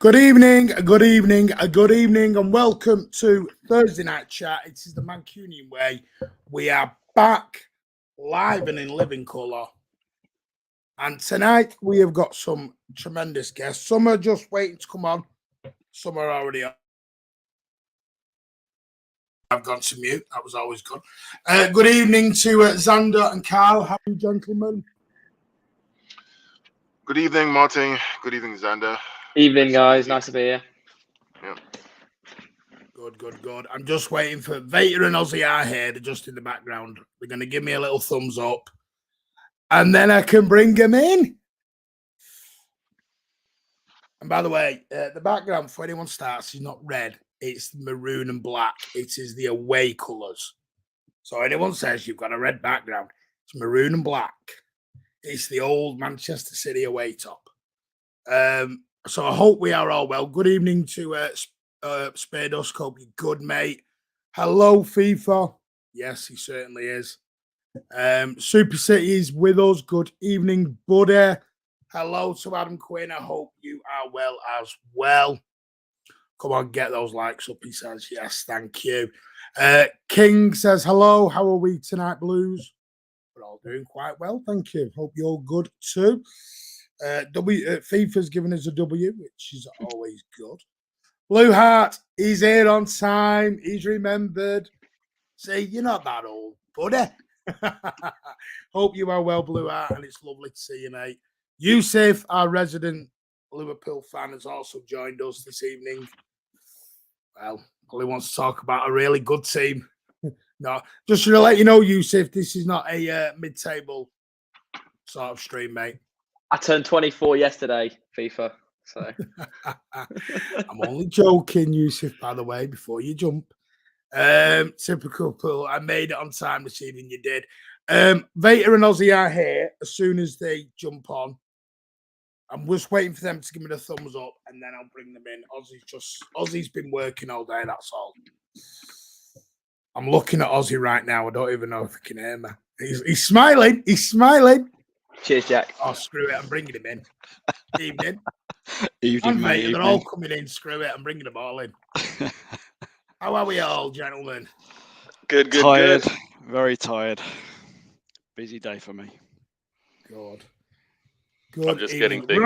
Good evening, and welcome to Thursday Night Chat. It is the Mancunian way. We are back live and in living colour. And tonight we have got some tremendous guests. Some are just waiting to come on. Some are already on. I've gone to mute. That was always good. Good evening to Xander and Carl. How are you, gentlemen? Good evening, Martin. Good evening, Xander. Evening, guys. Nice to be here. Yeah. Good. I'm just waiting for Vader and Ozzy are here. They're just in the background. They're going to give me a little thumbs up. And then I can bring them in. And by the way, the background, before anyone starts, is not red. It's maroon and black. It is the away colours. So anyone says you've got a red background, it's maroon and black. It's the old Manchester City away top. So I hope we are all well. Good evening to Spados. Hope you're good, mate. Hello, FIFA. Yes, he certainly is. Super City is with us. Good evening, buddy. Hello to Adam Quinn. I hope you are well as well. Come on, get those likes up. He says, yes, thank you. King says, hello. How are we tonight, Blues? We're all doing quite well, thank you. Hope you're good too. FIFA's given us a W, which is always good. Blue Heart, he's here on time. He's remembered. See, you're not that old, buddy. Hope you are well, Blue Heart, and it's lovely to see you, mate. Yusuf, our resident Liverpool fan, has also joined us this evening. Well, he wants to talk about a really good team. No, just to let you know, Yusuf, this is not a mid-table sort of stream, mate. I turned 24 yesterday, FIFA. So I'm only joking, Yusuf, by the way, before you jump. Typical. I made it on time this evening, you did. Vader and Ozzy are here as soon as they jump on. I'm just waiting for them to give me the thumbs up, and then I'll bring them in. Ozzy's been working all day, that's all. I'm looking at Ozzy right now. I don't even know if he can hear me. He's smiling. He's smiling. Cheers, Jack. Oh, screw it. I'm bringing him in. Evening. Evening, mate. They're Evening. all coming in. Screw it. I'm bringing them all in. How are we all, gentlemen? Good. Tired. Very tired. Busy day for me. Good. I'm just getting things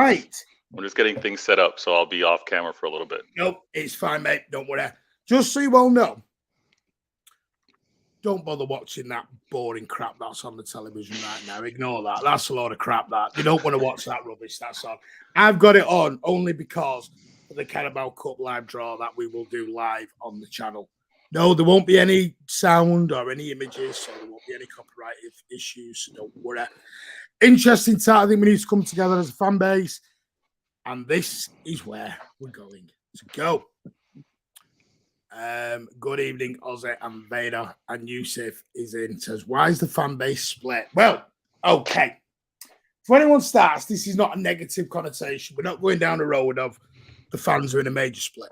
I'm just getting things set up, so I'll be off camera for a little bit. Nope, it's fine, mate. Don't worry. Just so you all know, don't bother watching that boring crap that's on the television right now. Ignore that. That's a load of crap. That you don't want to watch that rubbish. That's on. I've got it on only because of the Carabao Cup live draw that we will do live on the channel. No, there won't be any sound or any images, so there won't be any copyright issues. So don't worry. Interesting time. I think we need to come together as a fan base, and this is where we're going to go. Good evening, Ozzy and Vader, and Yusuf is in. Says, why is the fan base split? Well, okay. If anyone starts, this is not a negative connotation. We're not going down the road of the fans are in a major split.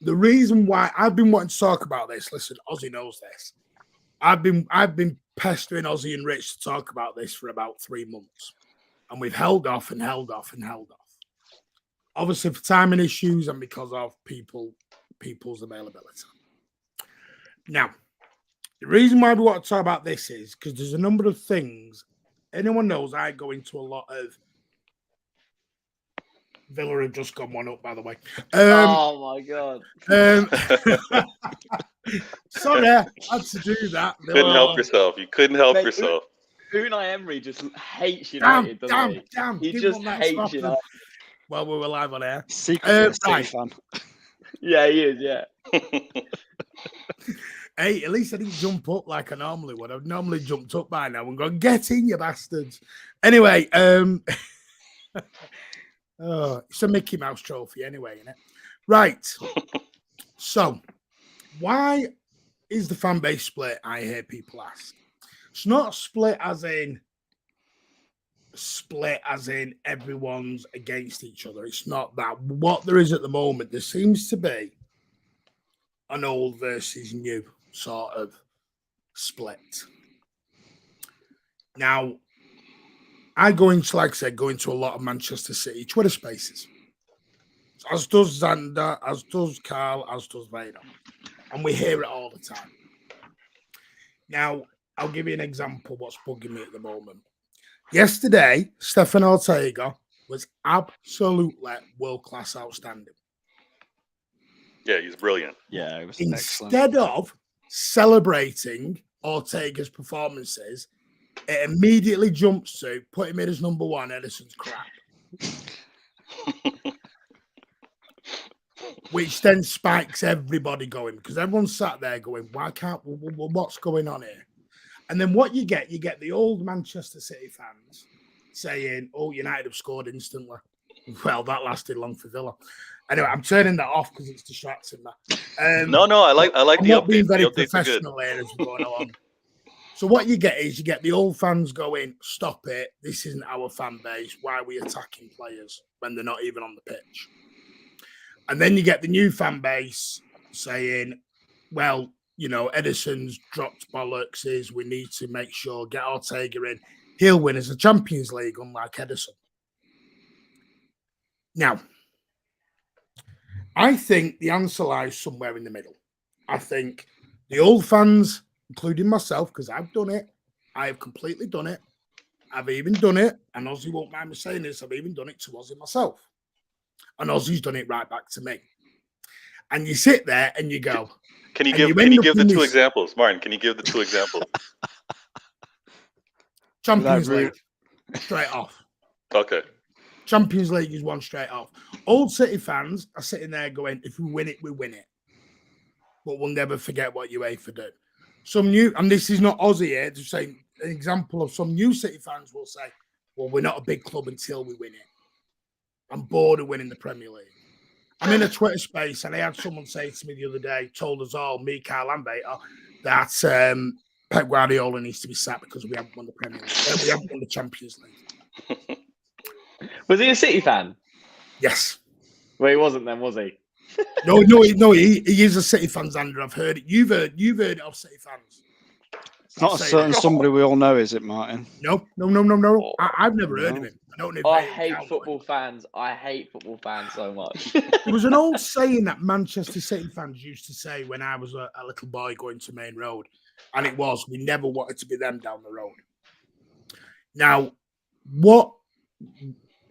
The reason why I've been wanting to talk about this, listen, Ozzy knows this. I've been pestering Ozzy and Rich to talk about this for about 3 months, and we've held off. Obviously, for timing issues and because of people's availability. Now, the reason why we want to talk about this is because there's a number of things. Anyone knows I go into a lot of. Villa have just gone one up, by the way. Oh my god! Sorry, I had to do that. Couldn't help yourself. You couldn't help yourself. Unai Emery just hates United, doesn't he? Damn. He just hates United. Well, we were live on air. Secretly a right. fan. Yeah, he is. Yeah. Hey, at least I didn't jump up like I normally would. I've normally jumped up by now and gone, get in, you bastards. Anyway, it's a Mickey Mouse trophy anyway, isn't it? Right. So, why is the fan base split? I hear people ask. It's not split as in everyone's against each other. It's not that. What there is at the moment, there seems to be an old versus new sort of split. Now, I go into, like I said, a lot of Manchester City Twitter spaces. as does Xander, as does Carl, as does Vader. And we hear it all the time. Now, I'll give you an example what's bugging me at the moment. Yesterday, Stefan Ortega was absolutely world-class outstanding. Yeah, he's brilliant. Yeah, it was Instead of celebrating Ortega's performances, it immediately jumps to put him in as number one. Ederson's crap. Which then spikes everybody going, because everyone's sat there going, why can't, what's going on here? And then what you get the old Manchester City fans saying, oh, United have scored instantly. Well, that lasted long for Villa. Anyway, I'm turning that off because it's distracting me. No, I like I'm the not update. being very The updates are good. professional here as we're going along. So what you get is you get the old fans going, stop it. This isn't our fan base. Why are we attacking players when they're not even on the pitch? And then you get the new fan base saying, well, you know, Ederson's dropped bollocks. We need to make sure, get Ortega in. He'll win as a Champions League, unlike Ederson. Now, I think the answer lies somewhere in the middle. I think the old fans, including myself, because I've done it, I have completely done it. I've even done it, and Ozzy won't mind me saying this, I've even done it to Ozzy myself. And Ozzy's done it right back to me. And you sit there and you go. Can you give the two examples, Martin? Can you give the two examples? Champions League, straight off. Okay. Champions League is one straight off. Old City fans are sitting there going, if we win it, we win it. But we'll never forget what UEFA do. Some new, and this is not Ozzy here, to say an example of some new City fans will say, well, we're not a big club until we win it. I'm bored of winning the Premier League. I'm in a Twitter space, and I had someone say to me the other day, told us all, me, Carl, and Bater, that Pep Guardiola needs to be sacked because we haven't won the Premier League. We haven't won the Champions League. Was he a City fan? Yes. Well, he wasn't then, was he? No, he is a City fan, Xander. I've heard it. You've heard it of City fans. It's not a certain somebody we all know, is it, Martin? No. I've never heard of it. I don't know. I hate football fans. I hate football fans so much. There was an old saying that Manchester City fans used to say when I was a little boy going to Main Road, and it was, we never wanted to be them down the road. Now, what,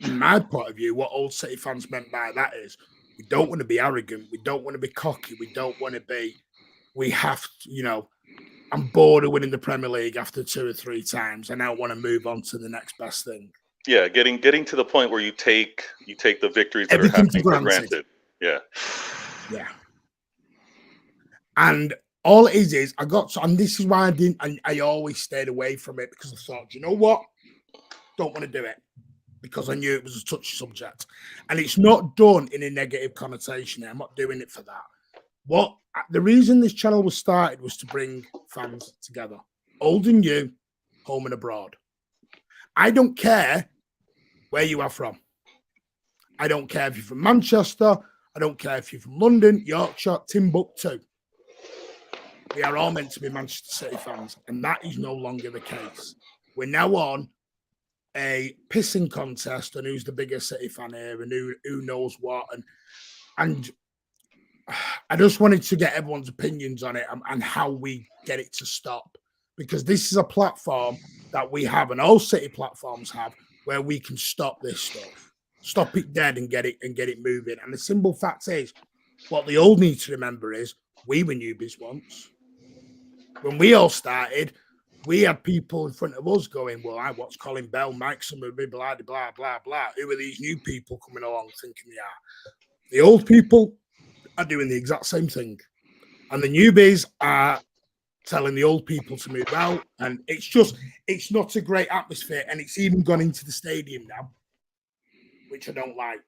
in my point of view, what old City fans meant by that is, we don't want to be arrogant. We don't want to be cocky. We don't want to be, we have to, you know, I'm bored of winning the Premier League after 2 or 3 times. I now want to move on to the next best thing. Yeah, getting to the point where you take the victories that everything are happening for granted. Yeah. And all it is I got to, and this is why I always stayed away from it, because I thought, you know what? Don't want to do it, because I knew it was a touchy subject. And it's not done in a negative connotation. I'm not doing it for that. The reason this channel was started was to bring fans together, old and new, home and abroad. I don't care where you are from. I don't care if you're from Manchester. I don't care if you're from London, Yorkshire, Timbuktu. We are all meant to be Manchester City fans, and that is no longer the case. We're now on a pissing contest on who's the biggest City fan here and who knows what. And I just wanted to get everyone's opinions on it and how we get it to stop, because this is a platform that we have, and all City platforms have, where we can stop this stuff, stop it dead and get it moving. And the simple fact is, what they all need to remember is, we were newbies once. When we all started, we had people in front of us going, well, I watch Colin Bell, Mike Summerby, blah, blah, blah, blah. Who are these new people coming along thinking they are? The old people are doing the exact same thing. And the newbies are telling the old people to move out. And it's not a great atmosphere. And it's even gone into the stadium now, which I don't like.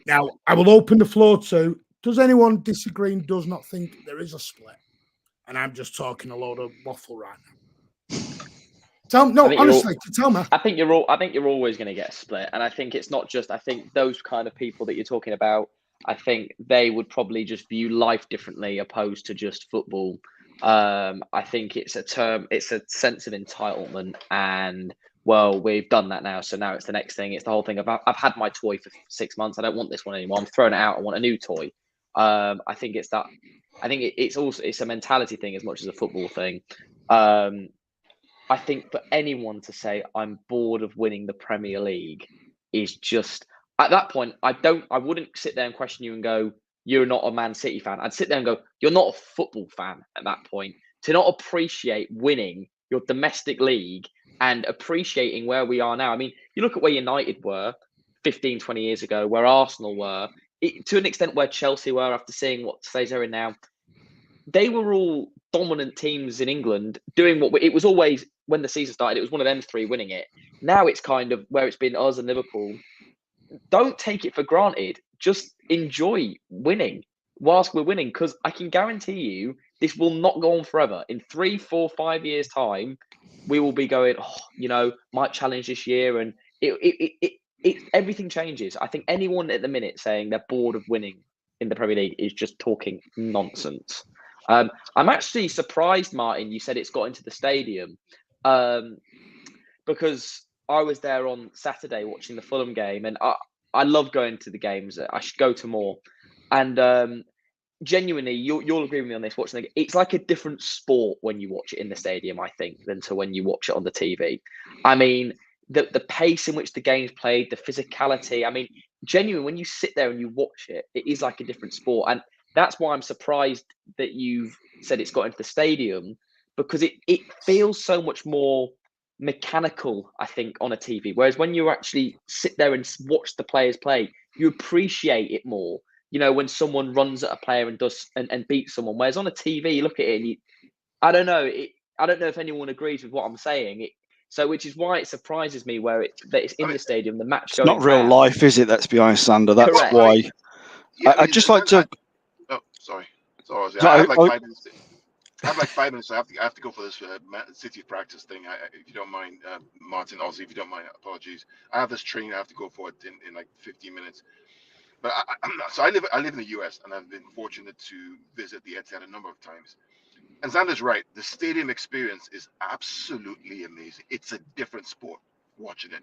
Now, I will open the floor to, does anyone disagree and does not think there is a split? And I'm just talking a load of waffle right now. Honestly, tell me. I think you're always going to get a split, and I think it's not just. I think those kind of people that you're talking about, I think they would probably just view life differently, opposed to just football. I think it's a sense of entitlement, and well, we've done that now, so now it's the next thing. It's the whole thing of I've had my toy for 6 months. I don't want this one anymore. I'm throwing it out. I want a new toy. I think it's that. I think it's a mentality thing as much as a football thing. I think for anyone to say I'm bored of winning the Premier League is just, at that point, I wouldn't sit there and question you and go, you're not a Man City fan. I'd sit there and go, you're not a football fan at that point. To not appreciate winning your domestic league and appreciating where we are now. I mean, you look at where United were 15, 20 years ago, where Arsenal were, to an extent where Chelsea were after seeing what stage they're in now. They were all dominant teams in England doing it was always, when the season started, it was one of them three winning it. Now it's kind of where it's been us and Liverpool. Don't take it for granted. Just enjoy winning whilst we're winning, because I can guarantee you this will not go on forever. In 3, 4, 5 years' time, we will be going, might challenge this year, and everything changes. I think anyone at the minute saying they're bored of winning in the Premier League is just talking nonsense. I'm actually surprised, Martin, you said it's got into the stadium, because I was there on Saturday watching the Fulham game, and I love going to the games. I should go to more. And genuinely, you'll agree with me on this. Watching it's like a different sport when you watch it in the stadium, I think, than to when you watch it on the TV. I mean, the pace in which the game's played, the physicality. I mean, genuinely, when you sit there and you watch it, it is like a different sport. And that's why I'm surprised that you've said it's got into the stadium, because it feels so much more mechanical, I think, on a TV. Whereas when you actually sit there and watch the players play, you appreciate it more. When someone runs at a player and does and beats someone. Whereas on a TV, you look at it and I don't know. I don't know if anyone agrees with what I'm saying. Which is why it surprises me that it's in the stadium, the match. It's not real life, is it? Let's be honest, Sander. That's Correct. why. I'd just like to. Sorry. I have like 5 minutes. I have like 5 minutes. I have to go for this City practice thing. If you don't mind, Martin. Also, if you don't mind, apologies. I have this training. I have to go for it in like 15 minutes. But I live in the US, and I've been fortunate to visit the Etihad a number of times. And Xander's right. The stadium experience is absolutely amazing. It's a different sport watching it.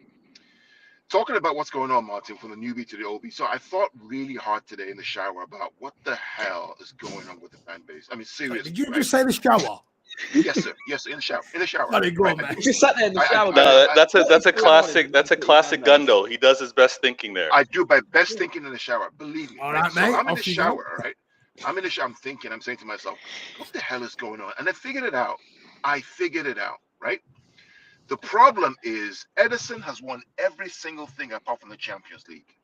Talking about what's going on, Martin, from the newbie to the oldie. So I thought really hard today in the shower about what the hell is going on with the fan base. I mean, seriously. Did you just say the shower? Yes, sir. Yes, in the shower. In the shower. Sorry, go on, man. You just sat there in the shower. No, that's a classic. That's a classic Gundo. He does his best thinking there. I do my best thinking in the shower. Believe me. All right, So mate. I'm in the Off you shower, go. right? I'm in the shower. I'm saying to myself, what the hell is going on? And I figured it out. Right? The problem is Ederson has won every single thing apart from the Champions League.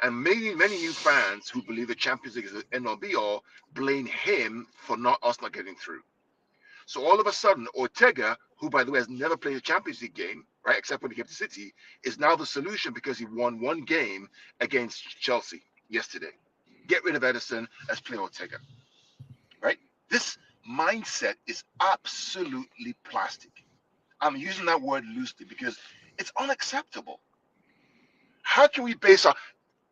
And many of you fans who believe the Champions League is the end all be all blame him for us not getting through. So all of a sudden, Ortega, who by the way has never played a Champions League game, right, except when he came to City, is now the solution because he won one game against Chelsea yesterday. Get rid of Ederson, let's play Ortega. Right? This mindset is absolutely plastic. I'm using that word loosely because it's unacceptable. How can we base our...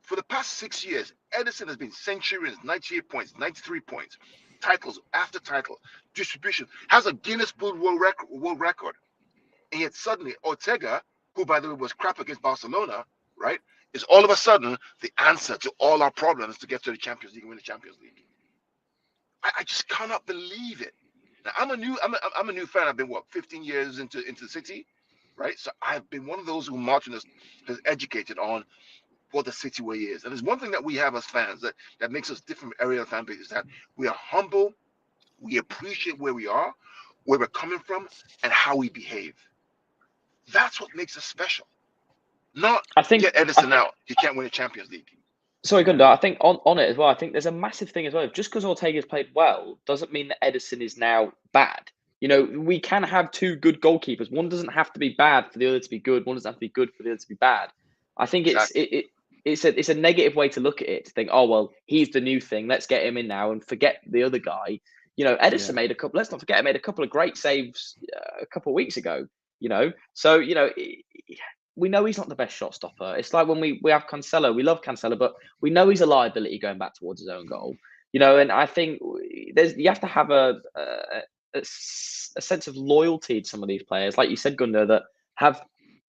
For the past 6 years, Ederson has been centurions, 98 points, 93 points, titles after title, distribution, has a Guinness World Record. And yet suddenly Ortega, who by the way was crap against Barcelona, right, is all of a sudden the answer to all our problems to get to the Champions League and win the Champions League. I just cannot believe it. Now I'm a new fan. I've been 15 years into the City, right? So I've been one of those who Martin has educated on what the City way is. And there's one thing that we have as fans that makes us different from area fan base is that we are humble, we appreciate where we are, where we're coming from, and how we behave. That's what makes us special. Not get Ederson out. He can't win a Champions League. Sorry, Gundo, I think on it as well, I think there's a massive thing as well. Just because Ortega's played well doesn't mean that Ederson is now bad. We can have two good goalkeepers. One doesn't have to be bad for the other to be good. One doesn't have to be good for the other to be bad. I think it's a negative way to look at it, to think, oh, well, he's the new thing. Let's get him in now and forget the other guy. Ederson made let's not forget, made a couple of great saves a couple of weeks ago, So, we know he's not the best shot stopper. It's like when we have Cancelo. We love Cancelo, but we know he's a liability going back towards his own goal. And I think you have to have a sense of loyalty to some of these players, like you said, Gundo, that have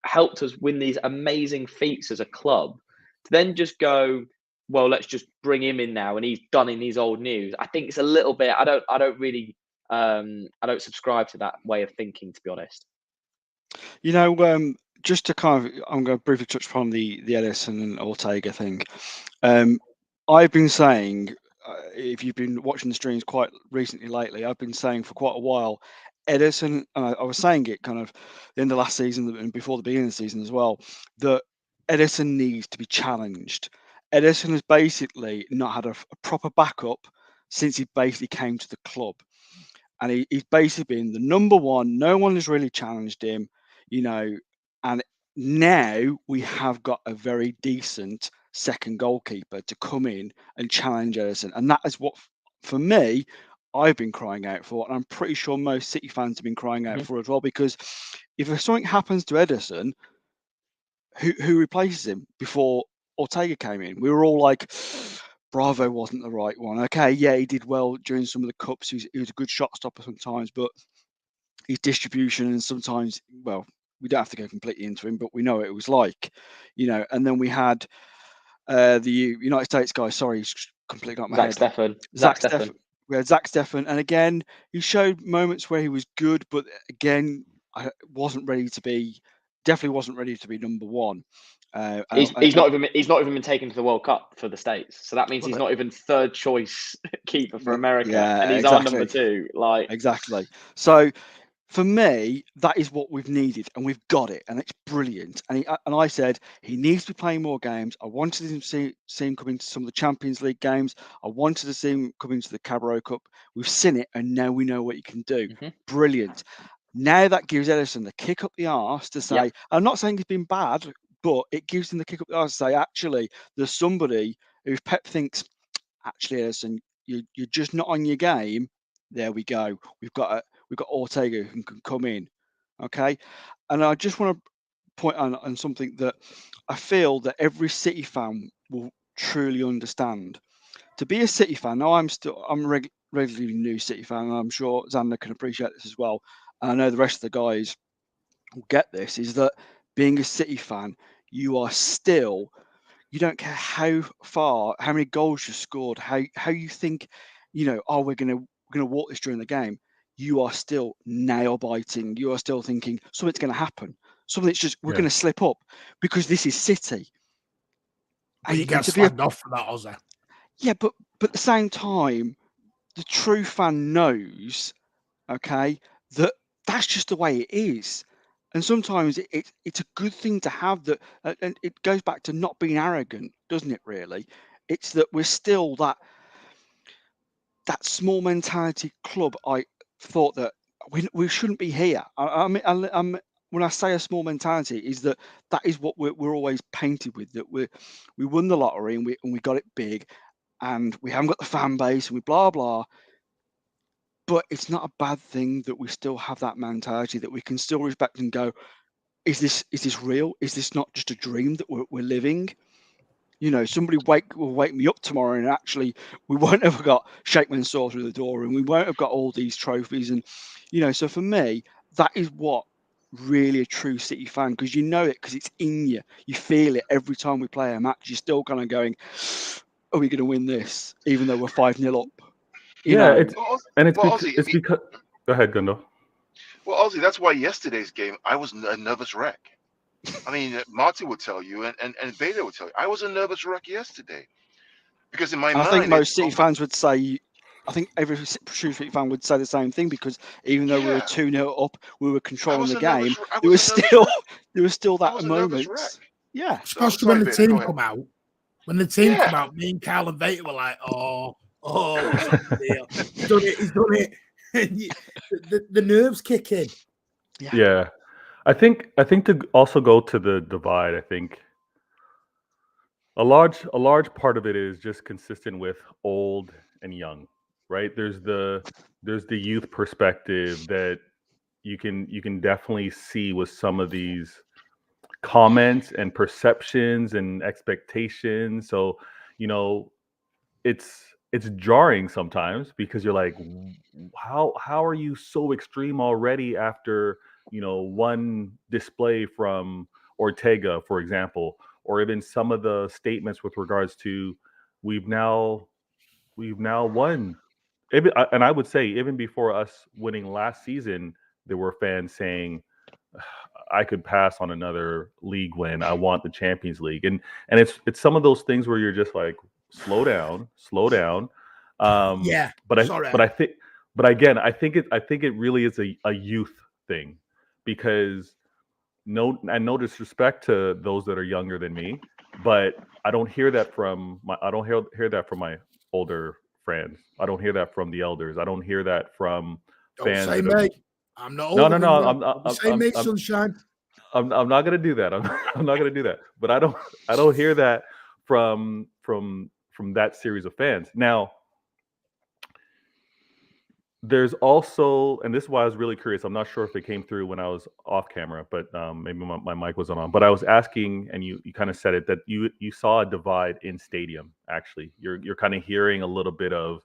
helped us win these amazing feats as a club, to then just go, well, let's just bring him in now, and he's done in these old news. I think it's a little bit. I don't really. I don't subscribe to that way of thinking, to be honest. You know, just to kind of, I'm going to briefly touch upon the Ederson and Ortega thing. I've been saying, if you've been watching the streams quite recently lately, I've been saying for quite a while, Ederson, and I was saying it kind of the end of last season and before the beginning of the season as well, that Ederson needs to be challenged. Ederson has basically not had a proper backup since he basically came to the club. And he's basically been the number one. No one has really challenged him, you know. And now we have got a very decent second goalkeeper to come in and challenge Ederson. And that is what, for me, I've been crying out for. And I'm pretty sure most City fans have been crying out for as well. Because if something happens to Ederson, who replaces him before Ortega came in? We were all like, Bravo wasn't the right one. Okay, yeah, he did well during some of the cups. He was a good shot stopper sometimes, but his distribution and sometimes, well, we don't have to go completely into him, but we know what it was like, you know. And then we had the United States guy. Sorry, he's completely got my head. Zach Steffen. We had Zach Steffen, and again, he showed moments where he was good, but again, definitely wasn't ready to be number one. He's not even been taken to the World Cup for the States, so that means he's not even third choice keeper for America, and he's our number two. Exactly. So for me, that is what we've needed, and we've got it, and it's brilliant. And I said he needs to be playing more games. I wanted him to see him come into some of the Champions League games. I wanted to see him come into the Carabao Cup. We've seen it, and now we know what he can do. Brilliant. Now that gives Ederson the kick up the arse to say, I'm not saying he's been bad, but it gives him the kick up the arse to say, actually, there's somebody who Pep thinks, actually, Ederson, you're just not on your game. There we go. We've got Ortega who can come in. Okay. And I just want to point on something that I feel that every City fan will truly understand. To be a City fan, now I'm a relatively new City fan, and I'm sure Xander can appreciate this as well. And I know the rest of the guys will get this, is that being a City fan, you don't care how many goals you scored, how you think, you know, we're gonna walk this during the game. You are still nail biting. You are still thinking something's going to happen. Something's just we're going to slip up because this is City. And you get slagged off for that, Ozzy. Yeah, but at the same time, the true fan knows, okay, that's just the way it is. And sometimes it's a good thing to have that, and it goes back to not being arrogant, doesn't it? Really, it's that we're still that small mentality club. I thought that we shouldn't be here. I mean, when I say a small mentality, is that is what we're always painted with. That we won the lottery and we got it big, and we haven't got the fan base and we blah blah. But it's not a bad thing that we still have that mentality, that we can still respect and go, is this real? Is this not just a dream that we're living? You know, somebody will wake me up tomorrow, and actually we won't have got Shakeman saw through the door, and we won't have got all these trophies. And, you know, so for me, that is what really a true City fan, because you know it, because it's in you. You feel it every time we play a match. You're still kind of going, are we going to win this, even though we're 5-0 up? It's because. Go ahead, Gundo. Well, Ozzy, that's why yesterday's game I was a nervous wreck. I mean, Marty would tell you, and Beta would tell you, I was a nervous wreck yesterday, because in my mind, I think most City fans would say. I think every true City fan would say the same thing, because even though we were 2-0 up, we were controlling the game. There was still that moment. Yeah, especially when the team come out. When the team come out, me and Carl and Veta were like, "Oh, what's up the deal? He's done it." the nerves kick in. Yeah. I think to also go to the divide, I think a large part of it is just consistent with old and young, right? There's the youth perspective that you can definitely see with some of these comments and perceptions and expectations. So, you know, it's jarring sometimes, because you're like, how are you so extreme already after one display from Ortega, for example, or even some of the statements with regards to we've now won. And I would say even before us winning last season, there were fans saying, I could pass on another league win. I want the Champions League. And it's some of those things where you're just like, slow down. Yeah. But again, I think it really is a youth thing, because no disrespect to those that are younger than me, but I don't hear that from my older friends. I don't hear that from the elders. I don't hear that from fans. Don't say mate. I'm not No. mate, sunshine. I'm not gonna do that. I'm not gonna do that. But I don't hear that from that series of fans. Now, there's also, and this is why I was really curious. I'm not sure if it came through when I was off camera, but maybe my mic wasn't on. But I was asking, and you kind of said it, that you saw a divide in stadium. Actually, you're kind of hearing a little bit of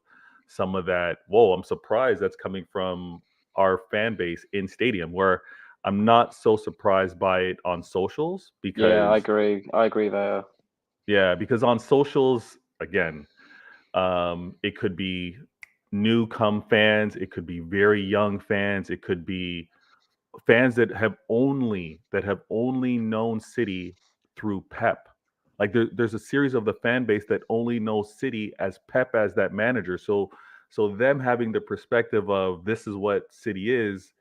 some of that. Whoa, I'm surprised that's coming from our fan base in stadium, where I'm not so surprised by it on socials, because I agree there. Yeah, because on socials, again, it could be new come fans, it could be very young fans, it could be fans that have only known City through Pep. Like there's a series of the fan base that only knows City as Pep as that manager. So them having the perspective of this is what City is.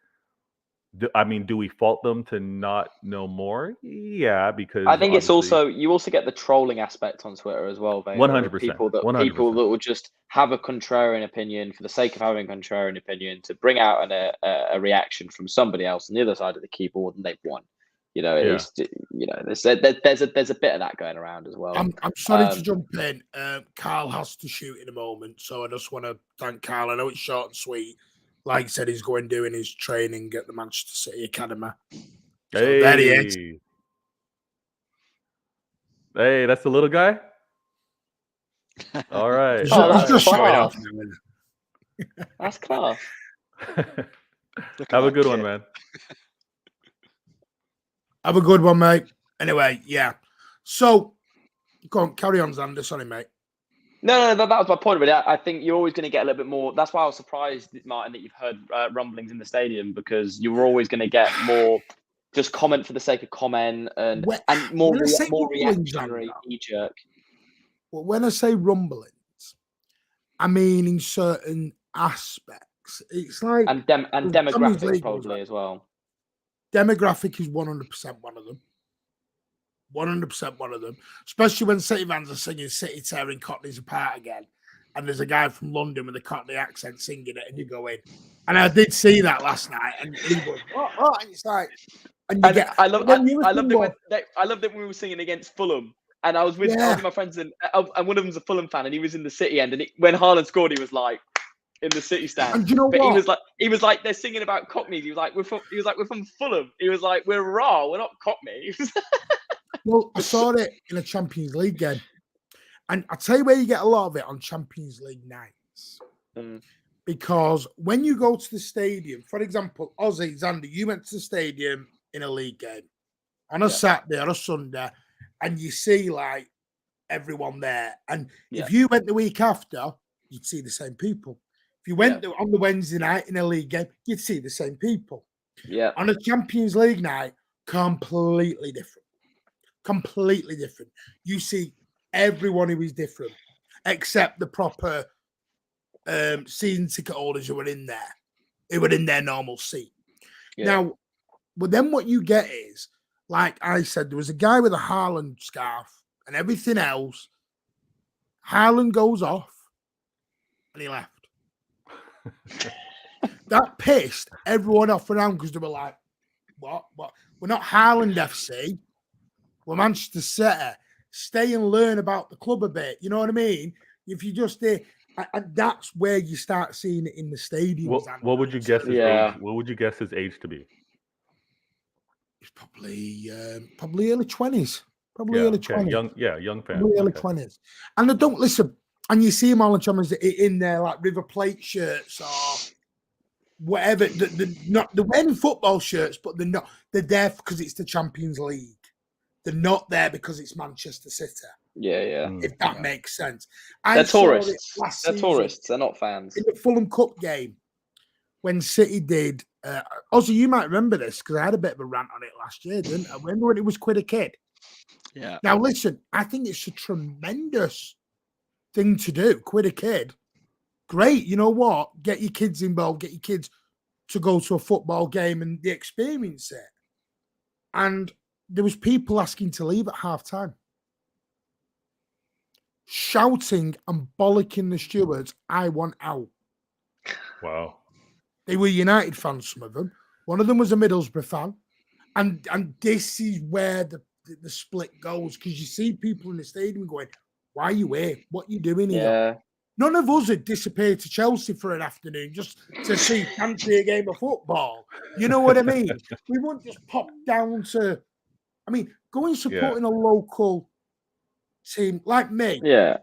Do we fault them to not know more? Yeah, because I think it's also, you also get the trolling aspect on Twitter as well. 100%. People that will just have a contrarian opinion for the sake of having a contrarian opinion to bring out a reaction from somebody else on the other side of the keyboard, and they've won. There's a bit of that going around as well. I'm sorry to jump in. Carl has to shoot in a moment, so I just want to thank Carl. I know it's short and sweet. Like I said, he's going doing his training at the Manchester City Academy. So there he is. Hey, that's the little guy? All right. He's just showing off. That's class. Have a good one, man. Have a good one, mate. Anyway, yeah. So, go on, carry on, Xander. Sorry, mate. No, that was my point. But I think you're always going to get a little bit more. That's why I was surprised, Martin, that you've heard rumblings in the stadium, because you were always going to get more just comment for the sake of comment and more reactionary knee-jerk. Well, when I say rumblings, I mean in certain aspects. It's like and demographics probably as well. Demographic is 100% one of them. 100% one of them, especially when City fans are singing City tearing Cockneys apart again, and there's a guy from London with a Cockney accent singing it, and you go in. And I did see that last night, and he goes, "What?" And it's like, I loved it when we were singing against Fulham, and I was with my friends, and one of them's a Fulham fan, and he was in the City end, and when Haaland scored, he was like in the City stand. And you know but what? he was like they're singing about Cockneys. He was like we're from Fulham. He was like we're raw, we're not Cockney. Well, I saw it in a Champions League game. And I'll tell you where you get a lot of it on Champions League nights. Because when you go to the stadium, for example, Ozzy, Xander, you went to the stadium in a league game on a Saturday or a Sunday, and you see like everyone there. And if you went the week after, you'd see the same people. If you went on the Wednesday night in a league game, you'd see the same people. Yeah. On a Champions League night, completely different. Completely different. You see everyone who is different, except the proper season ticket holders who were in there. They were in their normal seat. Yeah. Now, but then what you get is, like I said, there was a guy with a Haaland scarf and everything else. Haaland goes off and he left. That pissed everyone off around because they were like, what? We're not Haaland FC. We're Manchester City. Stay and learn about the club a bit. You know what I mean? If you just and that's where you start seeing it in the stadium. What would you guess his age? What would you guess his age to be? It's probably early 20s. Probably early 20s. Young fan. Probably early 20s. And they don't listen. And you see him all the time in their like River Plate shirts or whatever. They're wearing football shirts, but they're not. They're there because it's the Champions League. They're not there because it's Manchester City. Yeah. If that makes sense. They're Saw it tourists. last They're season tourists. They're not fans. in the Fulham Cup game when City did. Also, you might remember this because I had a bit of a rant on it last year, didn't I? Remember when it was quid a kid? Yeah. Now, listen, I think it's a tremendous thing to do. Quid a kid. Great. You know what? Get your kids involved. Get your kids to go to a football game and they experience it. And there was people asking to leave at half-time. Shouting and bollocking the stewards, I want out. Wow. They were United fans, some of them. One of them was a Middlesbrough fan. And this is where the split goes, because you see people in the stadium going, why are you here? What are you doing here? Yeah. None of us had disappeared to Chelsea for an afternoon just to see fancy a game of football. You know what I mean? We wouldn't just pop down to, going supporting a local team like me. Yeah.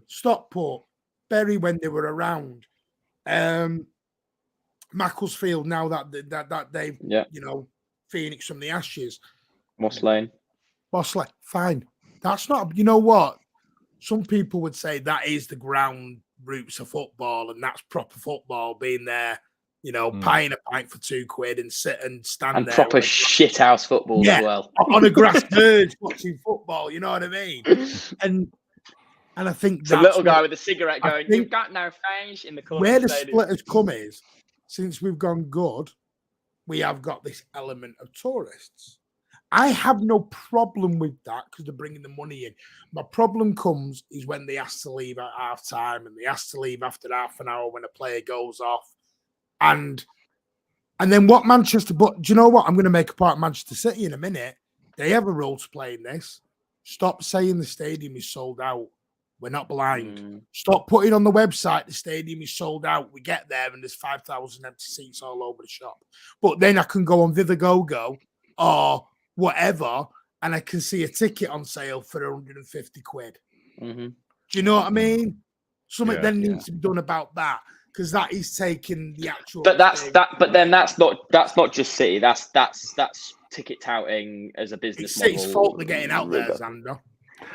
Stockport, Bury when they were around. Macclesfield now that they've, Phoenix from the ashes. Moss Lane. Bosley, fine. That's not, you know what? Some people would say that is the ground roots of football and that's proper football, being there, paying a pint for £2 and sit and stand and there. Proper shithouse football as well. On a grass verge watching football, you know what I mean? And I think it's a little guy with a cigarette going, you've got no fans in the corner. Where the split has come is, since we've gone good, we have got this element of tourists. I have no problem with that because they're bringing the money in. My problem comes is when they ask to leave at half time and they ask to leave after half an hour when a player goes off. And then what Manchester, but do you know what? I'm going to make a part of Manchester City in a minute. They have a role to play in this. Stop saying the stadium is sold out. We're not blind. Stop putting on the website the stadium is sold out. We get there and there's 5,000 empty seats all over the shop. But then I can go on Vivagogo or whatever, and I can see a ticket on sale for £150. Mm-hmm. Do you know what I mean? Something then needs to be done about that, because that is taking the actual. But But then that's not just City. That's ticket touting as a business model. It's fault they're getting out there, Xander.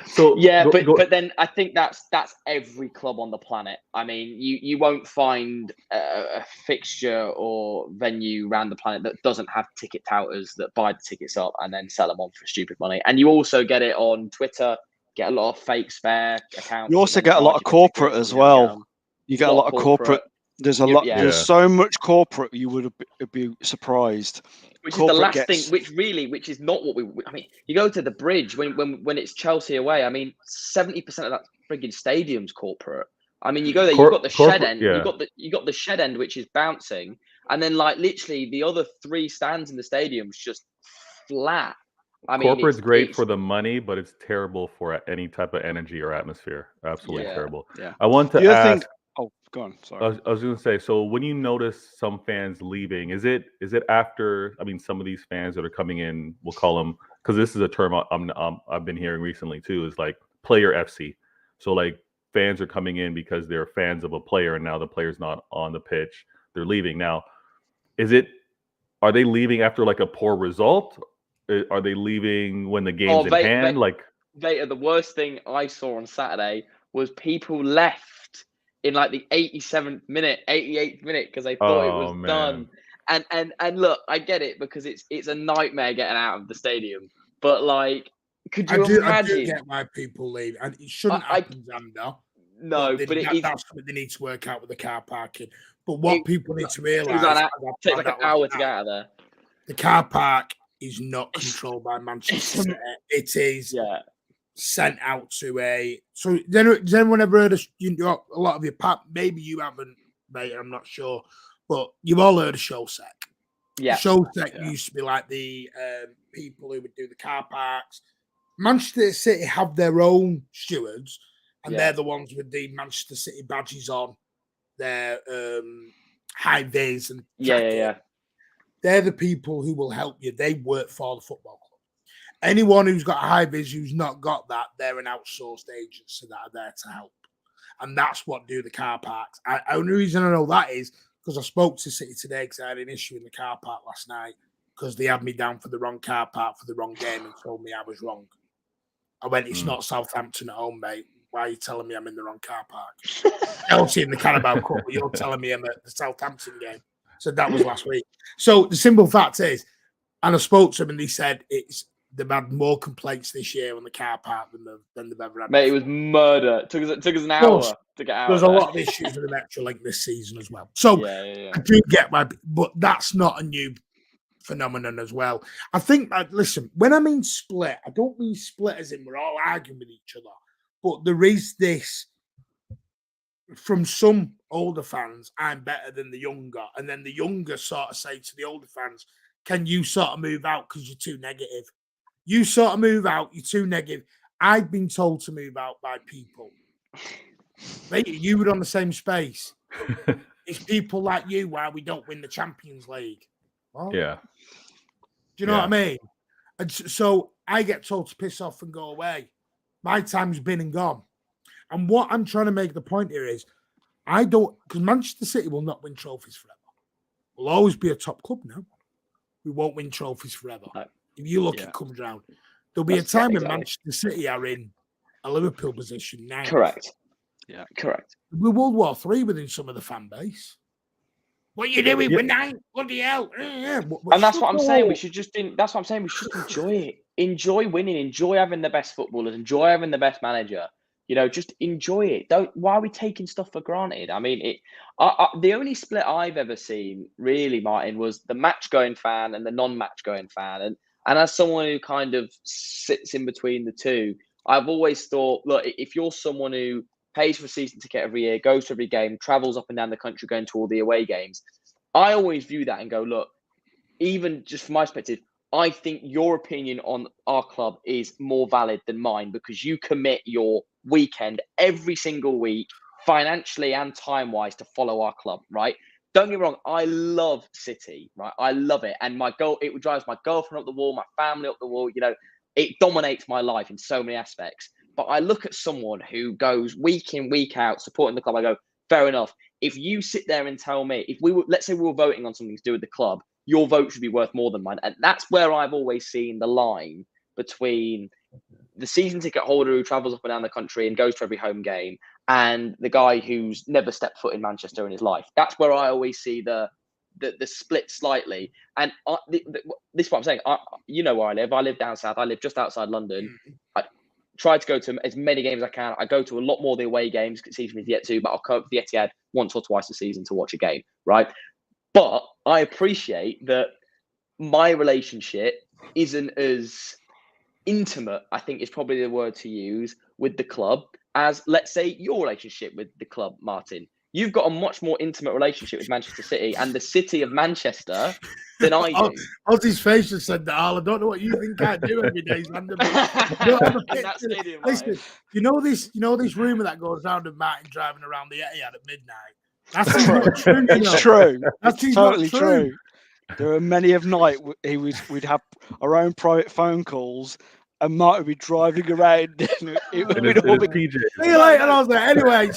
So but then I think that's every club on the planet. I mean, you won't find a fixture or venue around the planet that doesn't have ticket touters that buy the tickets up and then sell them on for stupid money. And you also get it on Twitter. Get a lot of fake spare accounts. You also get a lot of corporate as well. You get a lot of corporate. There's a lot. Yeah. There's so much corporate. You would be surprised. Which is the last thing. Which is not what we. I mean, you go to the Bridge when it's Chelsea away. I mean, 70% of that frigging stadium's corporate. I mean, you go there. You've got the shed end. Yeah. You got the shed end, which is bouncing, and then like literally the other 3 stands in the stadium's just flat. I mean, corporate's great for the money, but it's terrible for any type of energy or atmosphere. Absolutely terrible. Yeah. I want to ask. Oh, go on. Sorry. I was going to say. So when you notice some fans leaving, is it after? I mean, some of these fans that are coming in, we'll call them, because this is a term I've been hearing recently too. Is like player FC. So like fans are coming in because they're fans of a player, and now the player's not on the pitch. They're leaving. Now, are they leaving after like a poor result? Are they leaving when the game's in hand? The worst thing I saw on Saturday was people left in like the 87th minute, 88th minute because they thought it was done. And look, I get it because it's a nightmare getting out of the stadium. But like, could you imagine? I do get why people leave, and it shouldn't happen, Xander. No, but that's something they need to work out with the car parking. But what people need to realise, it takes like an hour to get out of there. The car park is not controlled by Manchester City. It is sent out to a. So, has anyone ever heard of? A lot of you, maybe you haven't, mate. I'm not sure, but you've all heard of Showsec. Yeah, Showsec used to be like the people who would do the car parks. Manchester City have their own stewards, and they're the ones with the Manchester City badges on their high vis and jacket. They're the people who will help you. They work for the football club. Anyone who's got a high vis who's not got that, they're an outsourced agency that are there to help. And that's what do the car parks. The only reason I know that is because I spoke to City today because I had an issue in the car park last night because they had me down for the wrong car park for the wrong game and told me I was wrong. I went, it's not Southampton at home, mate. Why are you telling me I'm in the wrong car park? Chelsea in the Carabao Cup, but you're telling me I'm at the Southampton game. So that was last week. So the simple fact is, and I spoke to them and they said they've had more complaints this year on the car park than they've ever had. Mate, it was murder. Took us an hour to get out. There's a lot of issues with the Metrolink this season as well. So I do get why, but that's not a new phenomenon as well. I think listen, when I mean split, I don't mean split as in we're all arguing with each other, but there is this from some older fans, I'm better than the younger, and then the younger sort of say to the older fans, can you sort of move out because you're too negative? You sort of move out, you're too negative. I've been told to move out by people. Mate, you were on the same space. It's people like you why we don't win the Champions League. Well, Yeah. do you know what I mean? And so I get told to piss off and go away. My time's been and gone. And what I'm trying to make the point here is, I don't, because Manchester City will not win trophies forever. We'll always be a top club now. We won't win trophies forever. No. If you look, it comes round. There'll be a time when Manchester City are in a Liverpool position now. Correct. Yeah. Correct. We're World War III within some of the fan base. What are you doing? We're nine. Bloody hell. And that's what I'm saying. We should just that's what I'm saying. We should enjoy it. Enjoy winning. Enjoy having the best footballers. Enjoy having the best manager. You know, just enjoy it. Why are we taking stuff for granted? I mean, the only split I've ever seen, really, Martin, was the match-going fan and the non-match-going fan. And as someone who kind of sits in between the two, I've always thought, look, if you're someone who pays for a season ticket every year, goes to every game, travels up and down the country, going to all the away games, I always view that and go, look, even just from my perspective, I think your opinion on our club is more valid than mine because you commit your weekend every single week, financially and time-wise, to follow our club, right? Don't get me wrong, I love City, right? I love it. And it drives my girlfriend up the wall, my family up the wall, you know, it dominates my life in so many aspects. But I look at someone who goes week in, week out, supporting the club, I go, fair enough. If you sit there and tell me, let's say we were voting on something to do with the club, your vote should be worth more than mine. And that's where I've always seen the line between the season ticket holder who travels up and down the country and goes to every home game and the guy who's never stepped foot in Manchester in his life. That's where I always see the split slightly. And this is what I'm saying. You know where I live. I live down south. I live just outside London. I try to go to as many games as I can. I go to a lot more of the away games. It's easy for me to get to, but I'll come up to the Etihad once or twice a season to watch a game, right? But I appreciate that my relationship isn't as intimate, I think is probably the word to use, with the club as, let's say, your relationship with the club, Martin. You've got a much more intimate relationship with Manchester City and the city of Manchester than I do. Ozzy's face just said that. I don't know what you think I do every day. Listen, you know this rumor that goes around of Martin driving around the Etihad at midnight. That's not true. It's true. That's It's totally true. There are many of night we'd have our own private phone calls, and Mark would be driving around. It would be all PJ. See you later, I was there. Anyway,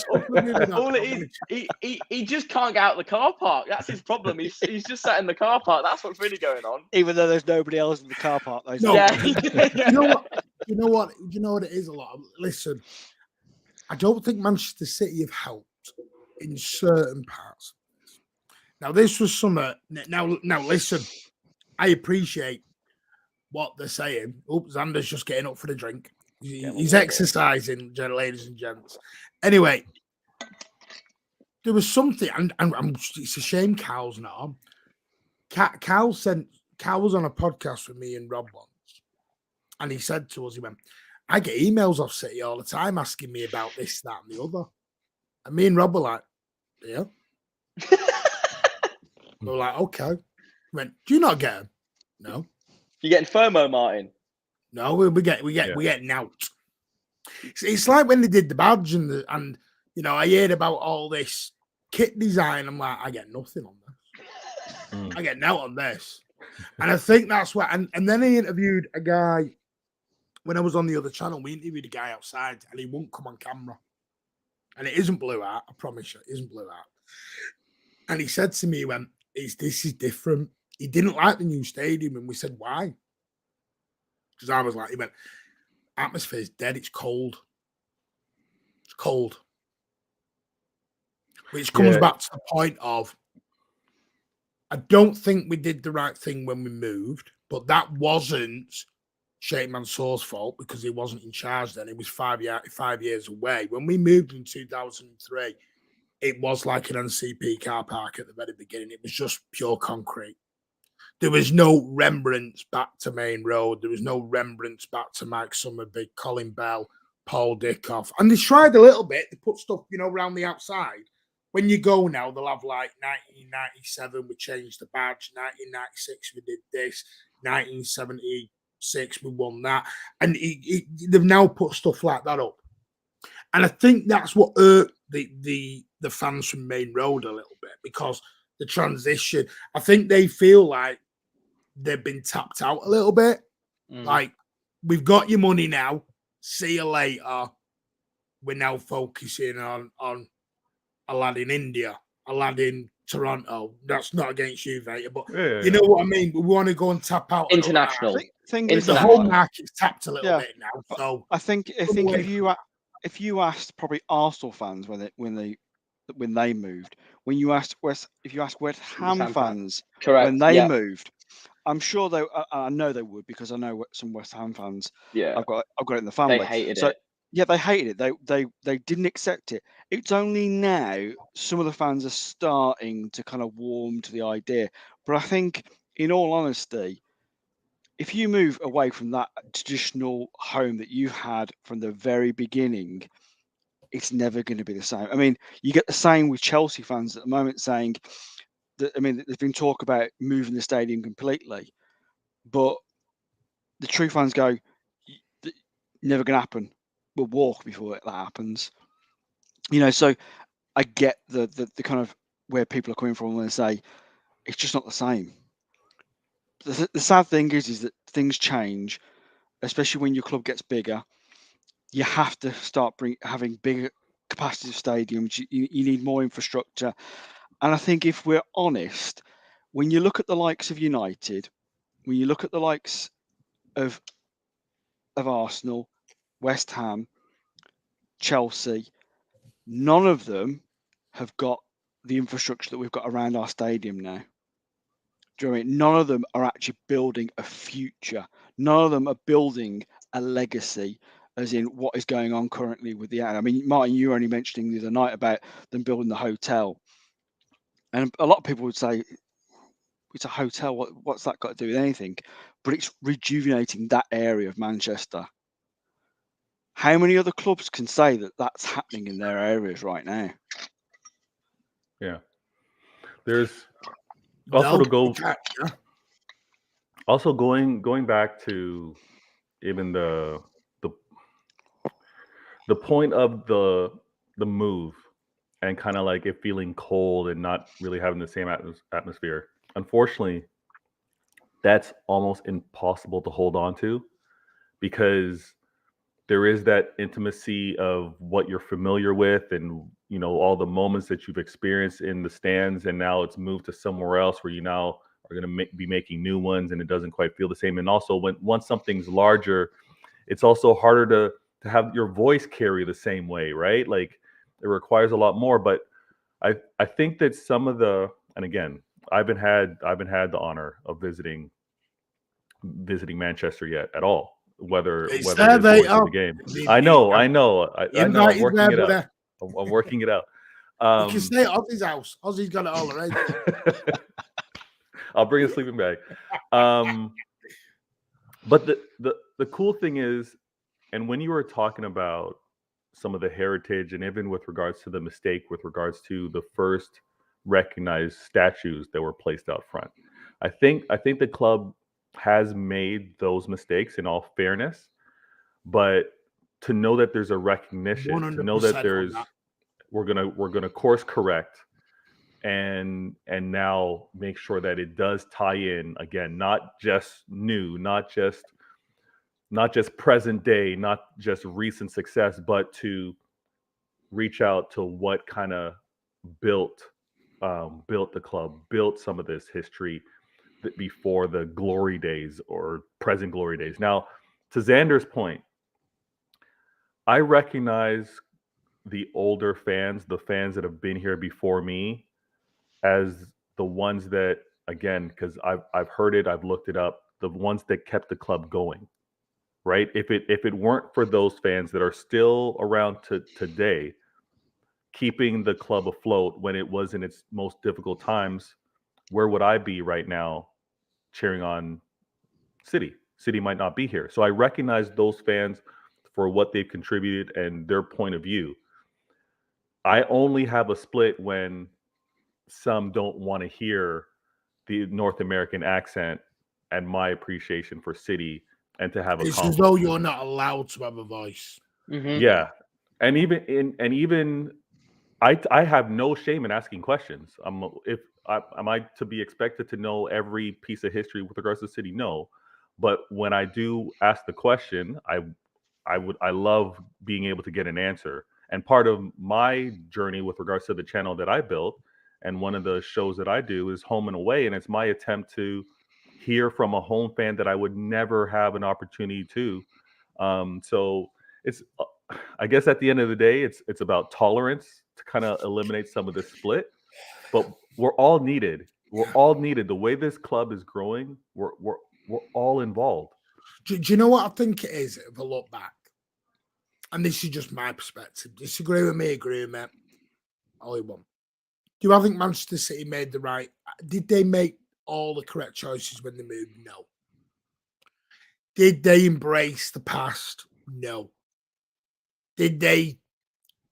all it is, he just can't get out of the car park. That's his problem. He's just sat in the car park. That's what's really going on. Even though there's nobody else in the car park. No. Yeah. You know what it is a lot. Listen, I don't think Manchester City have helped in certain parts. Now, this was summer. Now, listen, I appreciate what they're saying. Oops, Xander's just getting up for the drink. He's exercising, ladies and gents. Anyway, there was something, and it's a shame Cal's not on. Cal was on a podcast with me and Rob once, and he said to us, he went, I get emails off City all the time asking me about this, that, and the other. And me and Rob were like, yeah. We were like, okay. He went, do you not get them? No. You getting FOMO, Martin? No, we get nout. It's like when they did the badge and you know, I heard about all this kit design. I'm like, I get nothing on this. I get nout on this. And I think that's what. And then I interviewed a guy when I was on the other channel. We interviewed a guy outside, and he won't come on camera. And it isn't Blue Art, I promise you, it isn't Blue Art. And he said to me, he went, this is different. He didn't like the new stadium. And we said, why? Because I was like, he went, atmosphere's dead. It's cold. It's cold. Which comes back to the point of, I don't think we did the right thing when we moved, but that wasn't Sheikh Mansour's fault because he wasn't in charge then. It was 5 years away. When we moved in 2003, it was like an NCP car park at the very beginning. It was just pure concrete. There was no remembrance back to Main Road. There was no remembrance back to Mike Summerby, Colin Bell, Paul Dickoff. And they tried a little bit. They put stuff, around the outside. When you go now, they'll have like 1997, we changed the badge. 1996, we did this. 1976, we won that. And they've now put stuff like that up. And I think that's what hurt the fans from Main Road a little bit, because the transition, I think they feel like they've been tapped out a little bit. Like, we've got your money now. See you later. We're now focusing on a lad in India, a lad in Toronto. That's not against you, Vader, but you know what I mean? We want to go and tap out. International. The whole market's tapped a little bit now. So I think if you asked probably Arsenal fans when they moved, if you ask West Ham fans when they moved, I'm sure I know they would, because I know some West Ham fans. Yeah, I've got it in the family. They hated it. Yeah, they hated it. They didn't accept it. It's only now some of the fans are starting to kind of warm to the idea. But I think, in all honesty, if you move away from that traditional home that you had from the very beginning, it's never going to be the same. I mean, you get the same with Chelsea fans at the moment saying that, there's been talk about moving the stadium completely, but the true fans go, never going to happen. We'll walk before that happens. So I get the kind of where people are coming from when they say it's just not the same. The sad thing is that things change, especially when your club gets bigger. You have to start having bigger capacity of stadiums. You need more infrastructure. And I think, if we're honest, when you look at the likes of United, when you look at the likes of Arsenal, West Ham, Chelsea, none of them have got the infrastructure that we've got around our stadium now. Do you know what I mean? None of them are actually building a future. None of them are building a legacy, as in what is going on currently with the. I mean, Martin, you were only mentioning the other night about them building the hotel, and a lot of people would say it's a hotel. What's that got to do with anything? But it's rejuvenating that area of Manchester. How many other clubs can say that that's happening in their areas right now? Yeah, there's also going back to even the point of the move, and kind of like it feeling cold and not really having the same atmosphere. Unfortunately, that's almost impossible to hold on to, because there is that intimacy of what you're familiar with, and all the moments that you've experienced in the stands, and now it's moved to somewhere else where you now are going to be making new ones, and it doesn't quite feel the same. And also, once something's larger, it's also harder to have your voice carry the same way, right? Like, it requires a lot more. But I think that some of and again, I've been had the honor of visiting Manchester yet at all. Whether it's going to the game. I know. I'm working it out. I'm working it out. You can stay at Ozzy's house. Ozzy's got it all right. I'll bring a sleeping bag. But the cool thing is, and when you were talking about some of the heritage, and even with regards to the mistake with regards to the first recognized statues that were placed out front, I think the club has made those mistakes, in all fairness, but to know that there's a recognition, to know that we're gonna course correct, and now make sure that it does tie in, again, not just new, not just present day, not just recent success, but to reach out to what kind of built built the club, built some of this history before the glory days or present glory days. Now, to Xander's point, I recognize the older fans, the fans that have been here before me, as the ones that, again, because I've heard it, I've looked it up, the ones that kept the club going, right? If it weren't for those fans that are still around to today, keeping the club afloat when it was in its most difficult times, where would I be right now cheering on City? City might not be here. So I recognize those fans for what they've contributed and their point of view. I only have a split when some don't want to hear the North American accent and my appreciation for City and to have a It's as conversation. though you're not allowed to have a voice. Mhm. Yeah. And even I have no shame in asking questions. Am I to be expected to know every piece of history with regards to City? No. But when I do ask the question, I love being able to get an answer. And part of my journey with regards to the channel that I built and one of the shows that I do is Home and Away, and it's my attempt to hear from a home fan that I would never have an opportunity to. So it's, I guess at the end of the day, it's about tolerance to kind of eliminate some of the split. But we're all needed. We're all needed. The way this club is growing, we're all involved. Do you know what I think it is if I look back? And this is just my perspective. Disagree with me, agree with me. All you want. Do I think Manchester City made the right? Did they make all the correct choices when they moved? No. Did they embrace the past? No. Did they?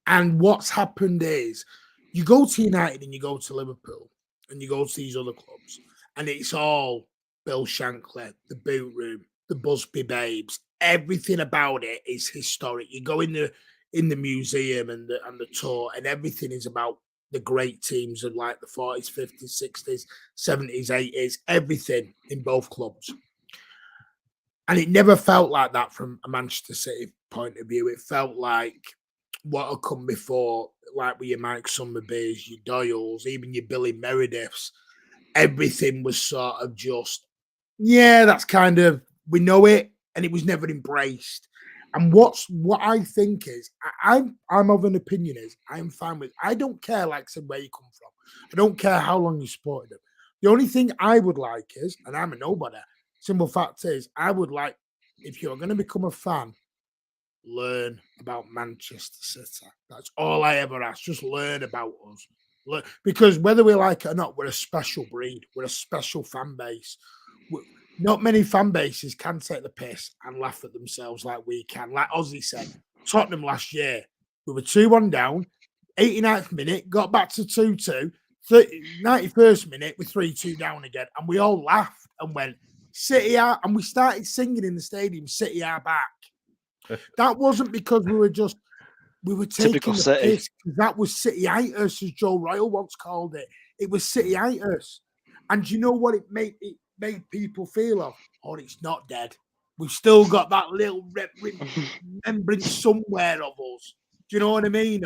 And what's happened is you go to United and you go to Liverpool and you go to these other clubs and it's all Bill Shankly, the boot room, the Busby Babes. Everything about it is historic. You go in the museum and the tour, and everything is about the great teams of like the 40s, 50s, 60s, 70s, 80s, everything in both clubs. And it never felt like that from a Manchester City point of view. It felt like what had come before, like with your Mike Summerbees, your Doyles, even your Billy Merediths. Everything was sort of just, yeah, that's kind of, we know it, and it was never embraced. And what I think is, I'm of an opinion is, I'm fine with, I don't care, like I said, where you come from. I don't care how long you supported them. The only thing I would like is, and I'm a nobody, simple fact is, I would like, if you're going to become a fan, learn about Manchester City. That's all I ever ask. Just learn about us. Because whether we like it or not, we're a special breed. We're a special fan base. Not many fan bases can take the piss and laugh at themselves like we can. Like Ozzy said, Tottenham last year, we were 2-1 down, 89th minute, got back to 2-2, 91st minute, we're 3-2 down again. And we all laughed and went, City are, and we started singing in the stadium, City are back. That wasn't because we were taking the piss. That was City-itis, as Joe Royle once called it. It was City-itis. And you know what it made people feel of? Oh, it's not dead. We've still got that little remembrance somewhere of us. Do you know what I mean?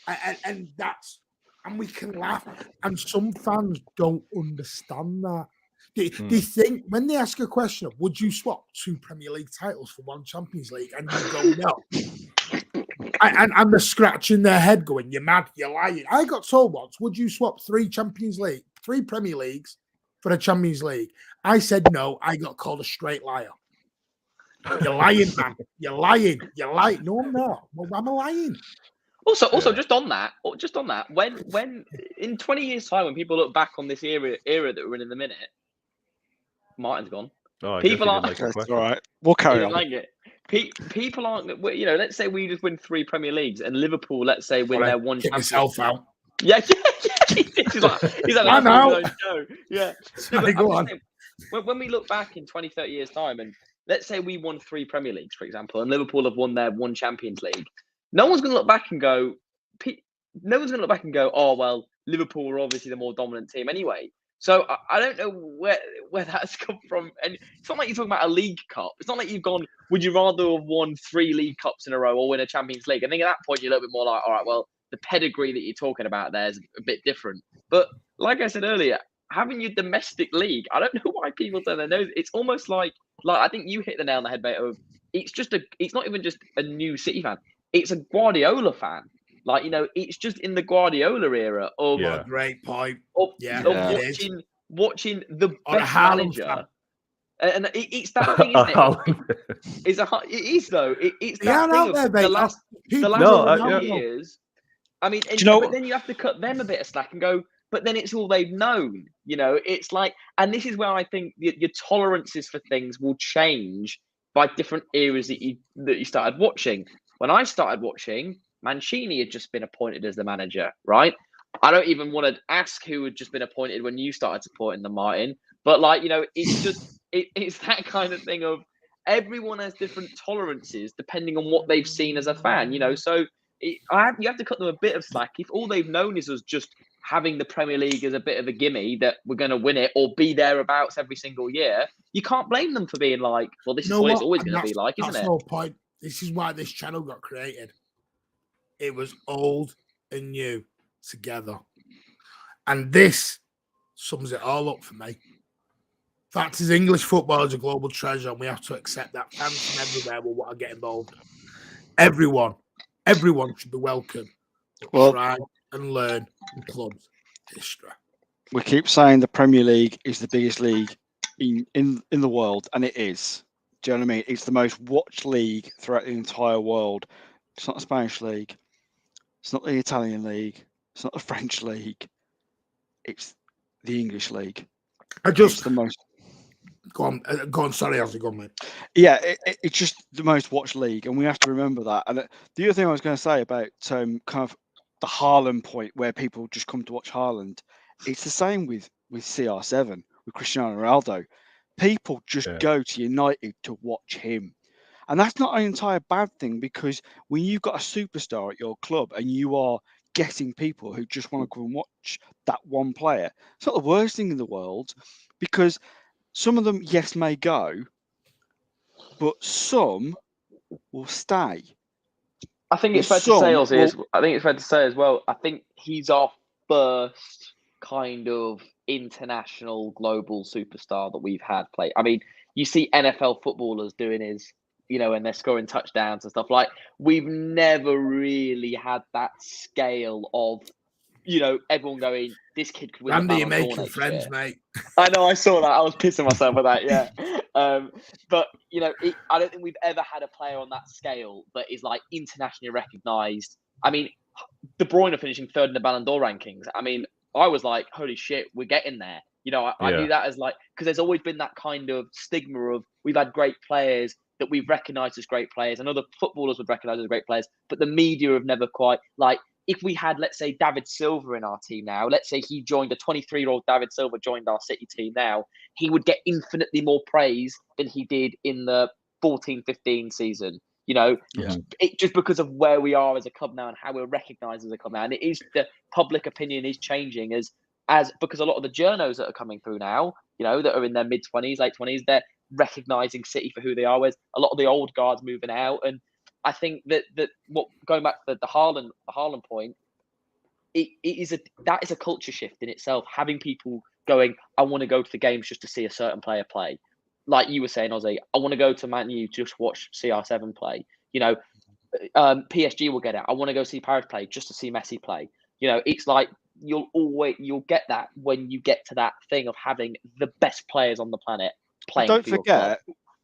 And we can laugh. And some fans don't understand that. They think, when they ask a question of, would you swap 2 Premier League titles for 1 Champions League? And you go, no. And they're scratching their head going, you're mad, you're lying. I got told once, would you swap 3 Premier Leagues for a Champions League? I said no. I got called a straight liar. You're lying, man. You're lying. You're lying. No, I'm not. Well, I'm lying. Also, just on that, when in 20 years' time, when people look back on this era that we're in the minute, Martin's gone. Oh, people aren't like all right. We'll carry on. Like it. People aren't. Let's say we just win 3 Premier Leagues, and Liverpool, let's say, win their 1 Champions League. Out. Yeah. he's like I know. Yeah. Sorry, go on. Saying, when we look back in 20, 30 years' time, and let's say we won 3 Premier Leagues, for example, and Liverpool have won their 1 Champions League, no one's going to look back and go, oh, well, Liverpool were obviously the more dominant team anyway. So I don't know where that's come from. And it's not like you're talking about a League Cup. It's not like you've gone, would you rather have won 3 League Cups in a row or win a Champions League? I think at that point, you're a little bit more like, all right, well, the pedigree that you're talking about there is a bit different. But like I said earlier, having your domestic league, I don't know why people turn their nose. It's almost like I think you hit the nail on the head, mate. It's not even just a new City fan. It's a Guardiola fan. Like, it's just in the Guardiola era of Yeah. Great point. of, Yeah, of it is. watching the Or a best Harlem manager. fan. And it's that thing, isn't it? It is though. It's They that are thing out of there, mate. the last No, 2 yeah. years. I mean, Do you know but what- then you have to cut them a bit of slack and go. But then it's all they've known. It's like, and this is where I think your tolerances for things will change by different eras that you started watching. When I started watching, Mancini had just been appointed as the manager, right? I don't even want to ask who had just been appointed when you started supporting them, Martin. But it's just it's that kind of thing of everyone has different tolerances depending on what they've seen as a fan. So you have to cut them a bit of slack. If all they've known is us just having the Premier League as a bit of a gimme that we're going to win it or be thereabouts every single year, you can't blame them for being like, well, this is what it's always going to be like, isn't it? That's the whole point. This is why this channel got created. It was old and new together. And this sums it all up for me. Fact is, English football is a global treasure, and we have to accept that fans from everywhere will want to get involved. Everyone should be welcome. Well, try and learn from clubs' history. We keep saying the Premier League is the biggest league in the world, and it is. Do you know what I mean? It's the most watched league throughout the entire world. It's not the Spanish league. It's not the Italian league. It's not the French league. It's the English league. It's the most. Go on. Sorry, how's it going, mate? Yeah, it's just the most watched league, and we have to remember that. And the other thing I was going to say about kind of the Haaland point, where people just come to watch Haaland, it's the same with CR7, with Cristiano Ronaldo. People just go to United to watch him. And that's not an entire bad thing, because when you've got a superstar at your club and you are getting people who just want to go and watch that one player, it's not the worst thing in the world, because some of them, yes, may go, but some will stay. I think it's fair to say, Ozzy, I think it's fair to say as well, I think he's our first kind of international global superstar that we've had play. I mean, you see NFL footballers doing his, and they're scoring touchdowns and stuff. Like, we've never really had that scale of, everyone going, this kid could win Randy, the you're Ballon d'Or making next friends, year. mate. I know, I saw that. I was pissing myself with that, yeah. But, I don't think we've ever had a player on that scale that is, like, internationally recognised. I mean, De Bruyne finishing third in the Ballon d'Or rankings. I mean, I was like, holy shit, we're getting there. I knew that as like, because there's always been that kind of stigma of we've had great players that we've recognised as great players and other footballers would recognise as great players, but the media have never quite, like, if we had, let's say, David Silva in our team now, let's say he joined, a 23-year-old David Silva joined our City team now, he would get infinitely more praise than he did in the 14-15 season. Just because of where we are as a club now and how we're recognised as a club now. And it is, the public opinion is changing as because a lot of the journos that are coming through now, that are in their mid-20s, late 20s, they're recognising City for who they are, whereas a lot of the old guards moving out. And I think that going back to the Haaland point, that is a culture shift in itself. Having people going, I want to go to the games just to see a certain player play. Like you were saying, Ozzy, I want to go to Man U to just watch CR7 play. PSG will get it. I want to go see Paris play just to see Messi play. It's like you'll get that when you get to that thing of having the best players on the planet playing. Don't for your club.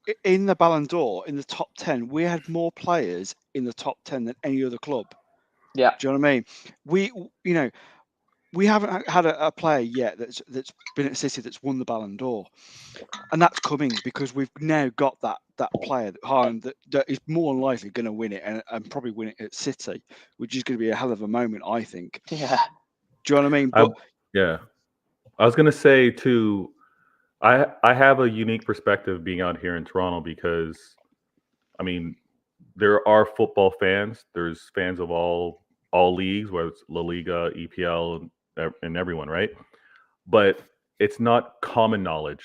forget, in the Ballon d'Or, in the top 10, we had more players in the top 10 than any other club. Yeah. Do you know what I mean? We haven't had a player yet that's been at City that's won the Ballon d'Or, and that's coming because we've now got that player Haaland that is more than likely going to win it and probably win it at City, which is going to be a hell of a moment, I think. Yeah. Do you know what I mean? But I was going to say too, I have a unique perspective being out here in Toronto because, I mean, there are football fans. There's fans of all leagues, whether it's La Liga, EPL, and everyone, right? But it's not common knowledge.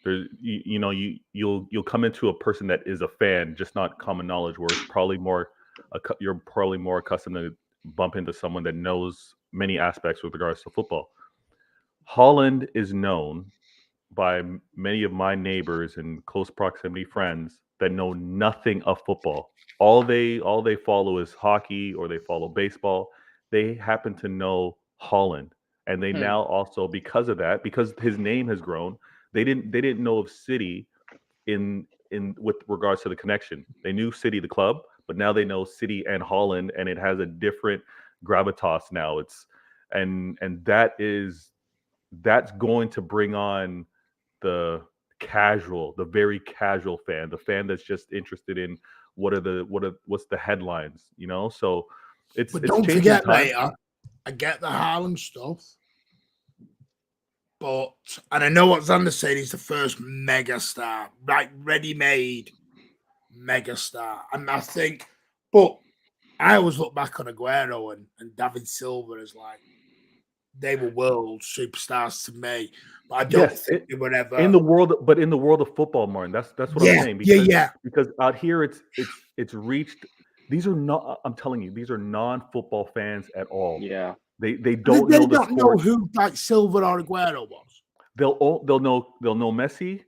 There's, you'll come into a person that is a fan, just not common knowledge. Where it's probably you're probably more accustomed to bump into someone that knows many aspects with regards to football. Holland is known by many of my neighbors and close proximity friends that know nothing of football. All they follow is hockey or they follow baseball. They happen to know Holland, and they now also, because of that, because his name has grown, they didn't know of City in with regards to the connection. They knew City the club, but now they know City and Holland, and it has a different gravitas now. And that's going to bring on the very casual fan, the fan that's just interested in what's the headlines, So it's don't changing forget, time. mate, I get the Haaland stuff, and I know what Xander said, he's the first mega star, right? Ready-made mega star. And I think, but I always look back on Aguero and David Silva as like, they were world superstars to me, but I don't think they were ever in the world. But in the world of football, Martin, that's what I'm saying. Because out here, it's reached. These are not. I'm telling you, these are non-football fans at all. Yeah, they don't know the don't sport. know who like Silva or Aguero was. They'll know Messi.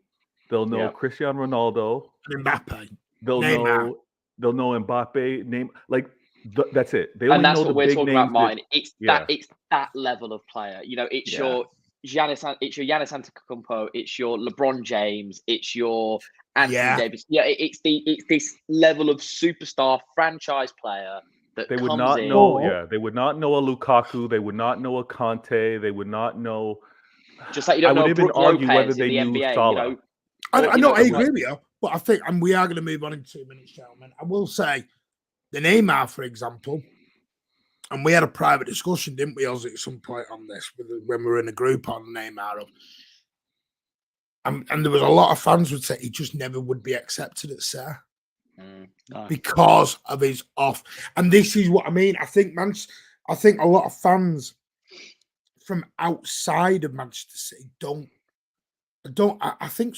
They'll know Cristiano Ronaldo and Mbappe. They'll Neymar. know Mbappe. Name like that's it. They and only that's know what the we're big talking names. about, Martin. It's Yeah. that level of player. It's your Giannis Antetokounmpo. It's your LeBron James. It's your Anthony Davis. Yeah, it's this level of superstar franchise player that They would comes not in. know. Yeah, they would not know a Lukaku. They would not know a Conte. They would not know. Just like you don't I would know even Brook argue Lopez whether in they the knew NBA. Salah. I know. I agree with you, but I think, and we are going to move on in 2 minutes, gentlemen. I will say, the Neymar, for example, and we had a private discussion, didn't we, Oz, at some point on this when we were in a group on Neymar. And there was a lot of fans would say he just never would be accepted at Serre because of his off. And this is what I mean. I think a lot of fans from outside of Manchester City I think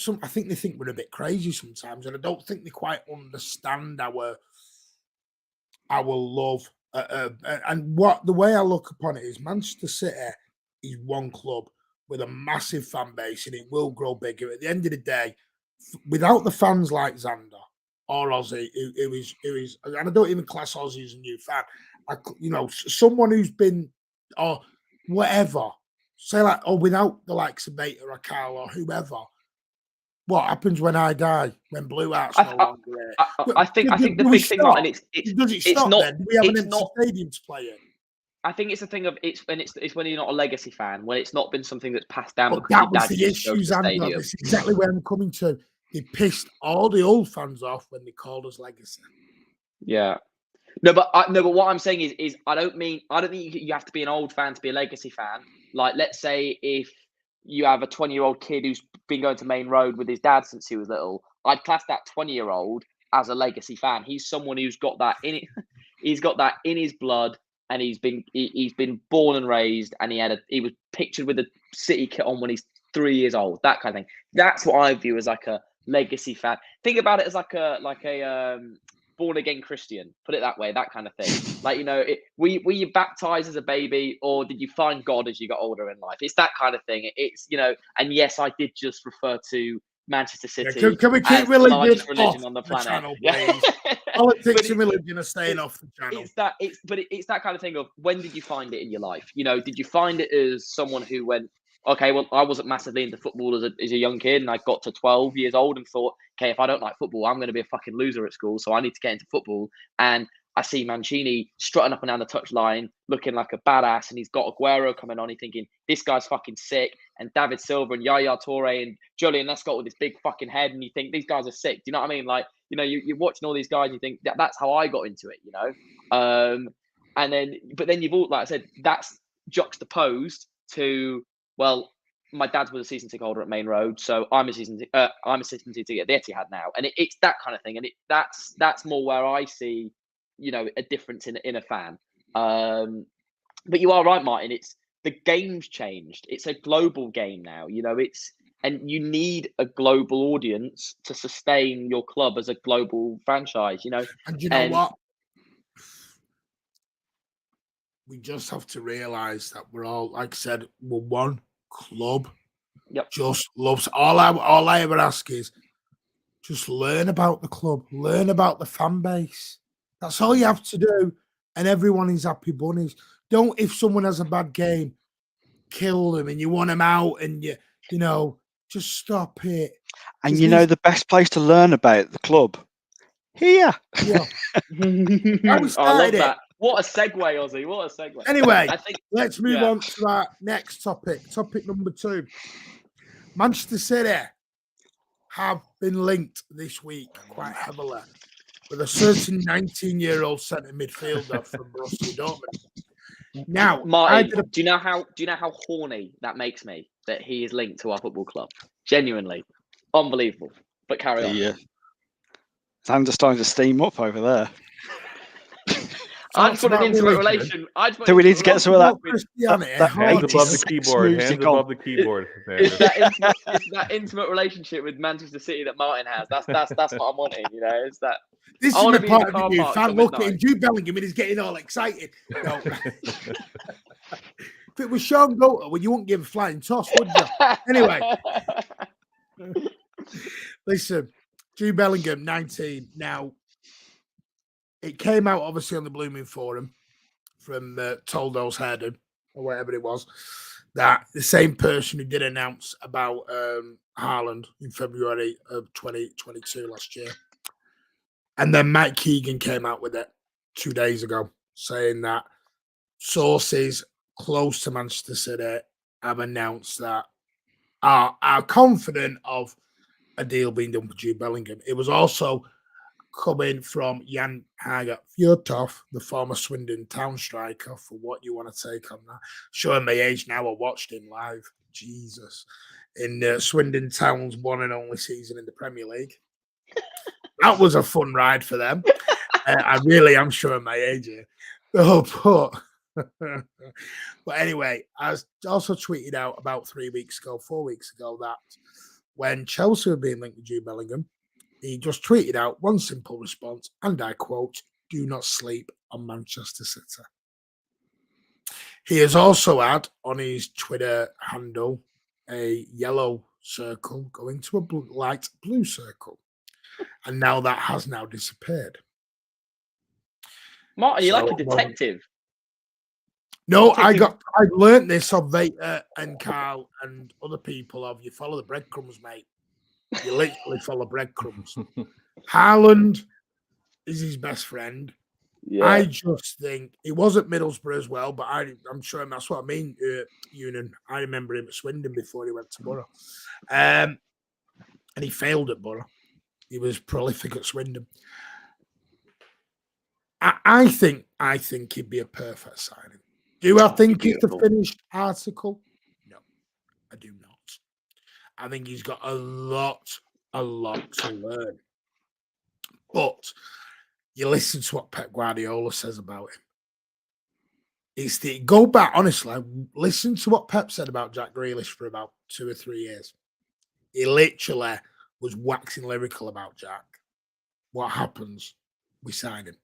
they think we're a bit crazy sometimes, and I don't think they quite understand our love. And the way I look upon it is Manchester City is one club with a massive fan base, and it will grow bigger. At the end of the day, without the fans like Xander or Ozzy, who is, and I don't even class Ozzy as a new fan. Someone who's been or whatever. Say like, without the likes of Beta or Carl or whoever, what happens when I die? When Blue Art's no longer I think the big thing, Martin, does it stop then? Do we have an empty stadium to play in? I think it's a thing of it's when you're not a legacy fan, when it's not been something that's passed down. But that was the issue, Xander. That's exactly where I'm coming to. They pissed all the old fans off when they called us legacy. Yeah. No, but what I'm saying is I don't think you have to be an old fan to be a legacy fan. Like, let's say if you have a 20-year-old kid who's been going to Main Road with his dad since he was little, I'd class that 20-year-old as a legacy fan. He's someone who's got that in it. He's got that in his blood, and he's been born and raised, and he was pictured with a City kit on when he's 3 years old. That kind of thing. That's what I view as like a legacy fan. Think about it as like a born again Christian, put it that way, that kind of thing. Like, were you baptized as a baby, or did you find God as you got older in life? It's that kind of thing. It's and yes, I did just refer to Manchester City. Yeah, can we keep religion off on the planet? channel, please? Politics and religion are staying off the channel. It's that kind of thing of, when did you find it in your life? Did you find it as someone who went, okay, well, I wasn't massively into football as a young kid, and I got to 12 years old and thought, okay, if I don't like football, I'm going to be a fucking loser at school, so I need to get into football. And I see Mancini strutting up and down the touchline, looking like a badass, and he's got Aguero coming on. He's thinking, this guy's fucking sick. And David Silva and Yaya Toure and Julian Lescott with his big fucking head, and you think, these guys are sick. Do you know what I mean? Like, you're watching all these guys, and you think, that's how I got into it, but then you've all, like I said, that's juxtaposed to, well, my dad was a season ticket holder at Main Road, so I'm a season ticket at the Etihad now, and it's that kind of thing, and that's more where I see, a difference in a fan. But you are right, Martin. It's the game's changed. It's a global game now. And you need a global audience to sustain your club as a global franchise. And you know what? We just have to realize that we're all, like I said, we're one. club. Yep. Just loves all I ever ask is just learn about the club, learn about the fan base. That's all you have to do, and everyone is happy bunnies. Don't, if someone has a bad game, kill them and you want them out, and you know, just stop it. And you know the best place to learn about the club? Here. Yeah. I love that. What a segue, Ozzy. What a segue. Anyway, I think let's move on to our next topic. Topic number 2. Manchester City have been linked this week quite heavily with a certain 19-year-old centre midfielder from Borussia Dortmund. Now, Martin, do you know how horny that makes me that he is linked to our football club? Genuinely, unbelievable. But carry on. Yeah. I'm just starting to steam up over there. I just want an intimate relation. Do we need to get some of that? Hands above the keyboard. Hands above the keyboard. It's that intimate relationship with Manchester City that Martin has. That's what I'm wanting. You know, it's that. This is the part of you fan. Look at him, Jude Bellingham, and he's getting all excited. No. If it was Sean Goater, well, you wouldn't give a flying toss, would you? Anyway, listen, Jude Bellingham, 19 now. It came out obviously on the Blooming Forum from Toldo's Hairdo or whatever it was, that the same person who did announce about Haaland in February of 2022 last year. And then Mike Keegan came out with it 2 days ago, saying that sources close to Manchester City have announced that are confident of a deal being done for Jude Bellingham. It was also coming from Jan Hager Fjordhoff, the former Swindon Town striker, for what you want to take on that. Showing my age now, I watched him live. Jesus. In Swindon Town's one and only season in the Premier League. That was a fun ride for them. I really am showing my age here. But anyway, I also tweeted out about 4 weeks ago, that when Chelsea were being linked with Jude Bellingham, he just tweeted out one simple response, and I quote, "Do not sleep on Manchester City." He has also had on his Twitter handle a yellow circle going to a light blue circle. And now that has now disappeared. Martin, you're like a detective. No, I learned this of Vader and Carl and other people of you follow the breadcrumbs, mate. You literally follow breadcrumbs. Haaland is his best friend. Yeah. I just think he was at Middlesbrough as well, but I'm sure that's what I mean, Union. I remember him at Swindon before he went to Borough. And he failed at Borough. He was prolific at Swindon. I think he'd be a perfect signing. Do I think it's the finished article? No, I do not. I think he's got a lot to learn. But you listen to what Pep Guardiola says about him. Go back, honestly, listen to what Pep said about Jack Grealish for about 2 or 3 years. He literally was waxing lyrical about Jack. What happens? We sign him.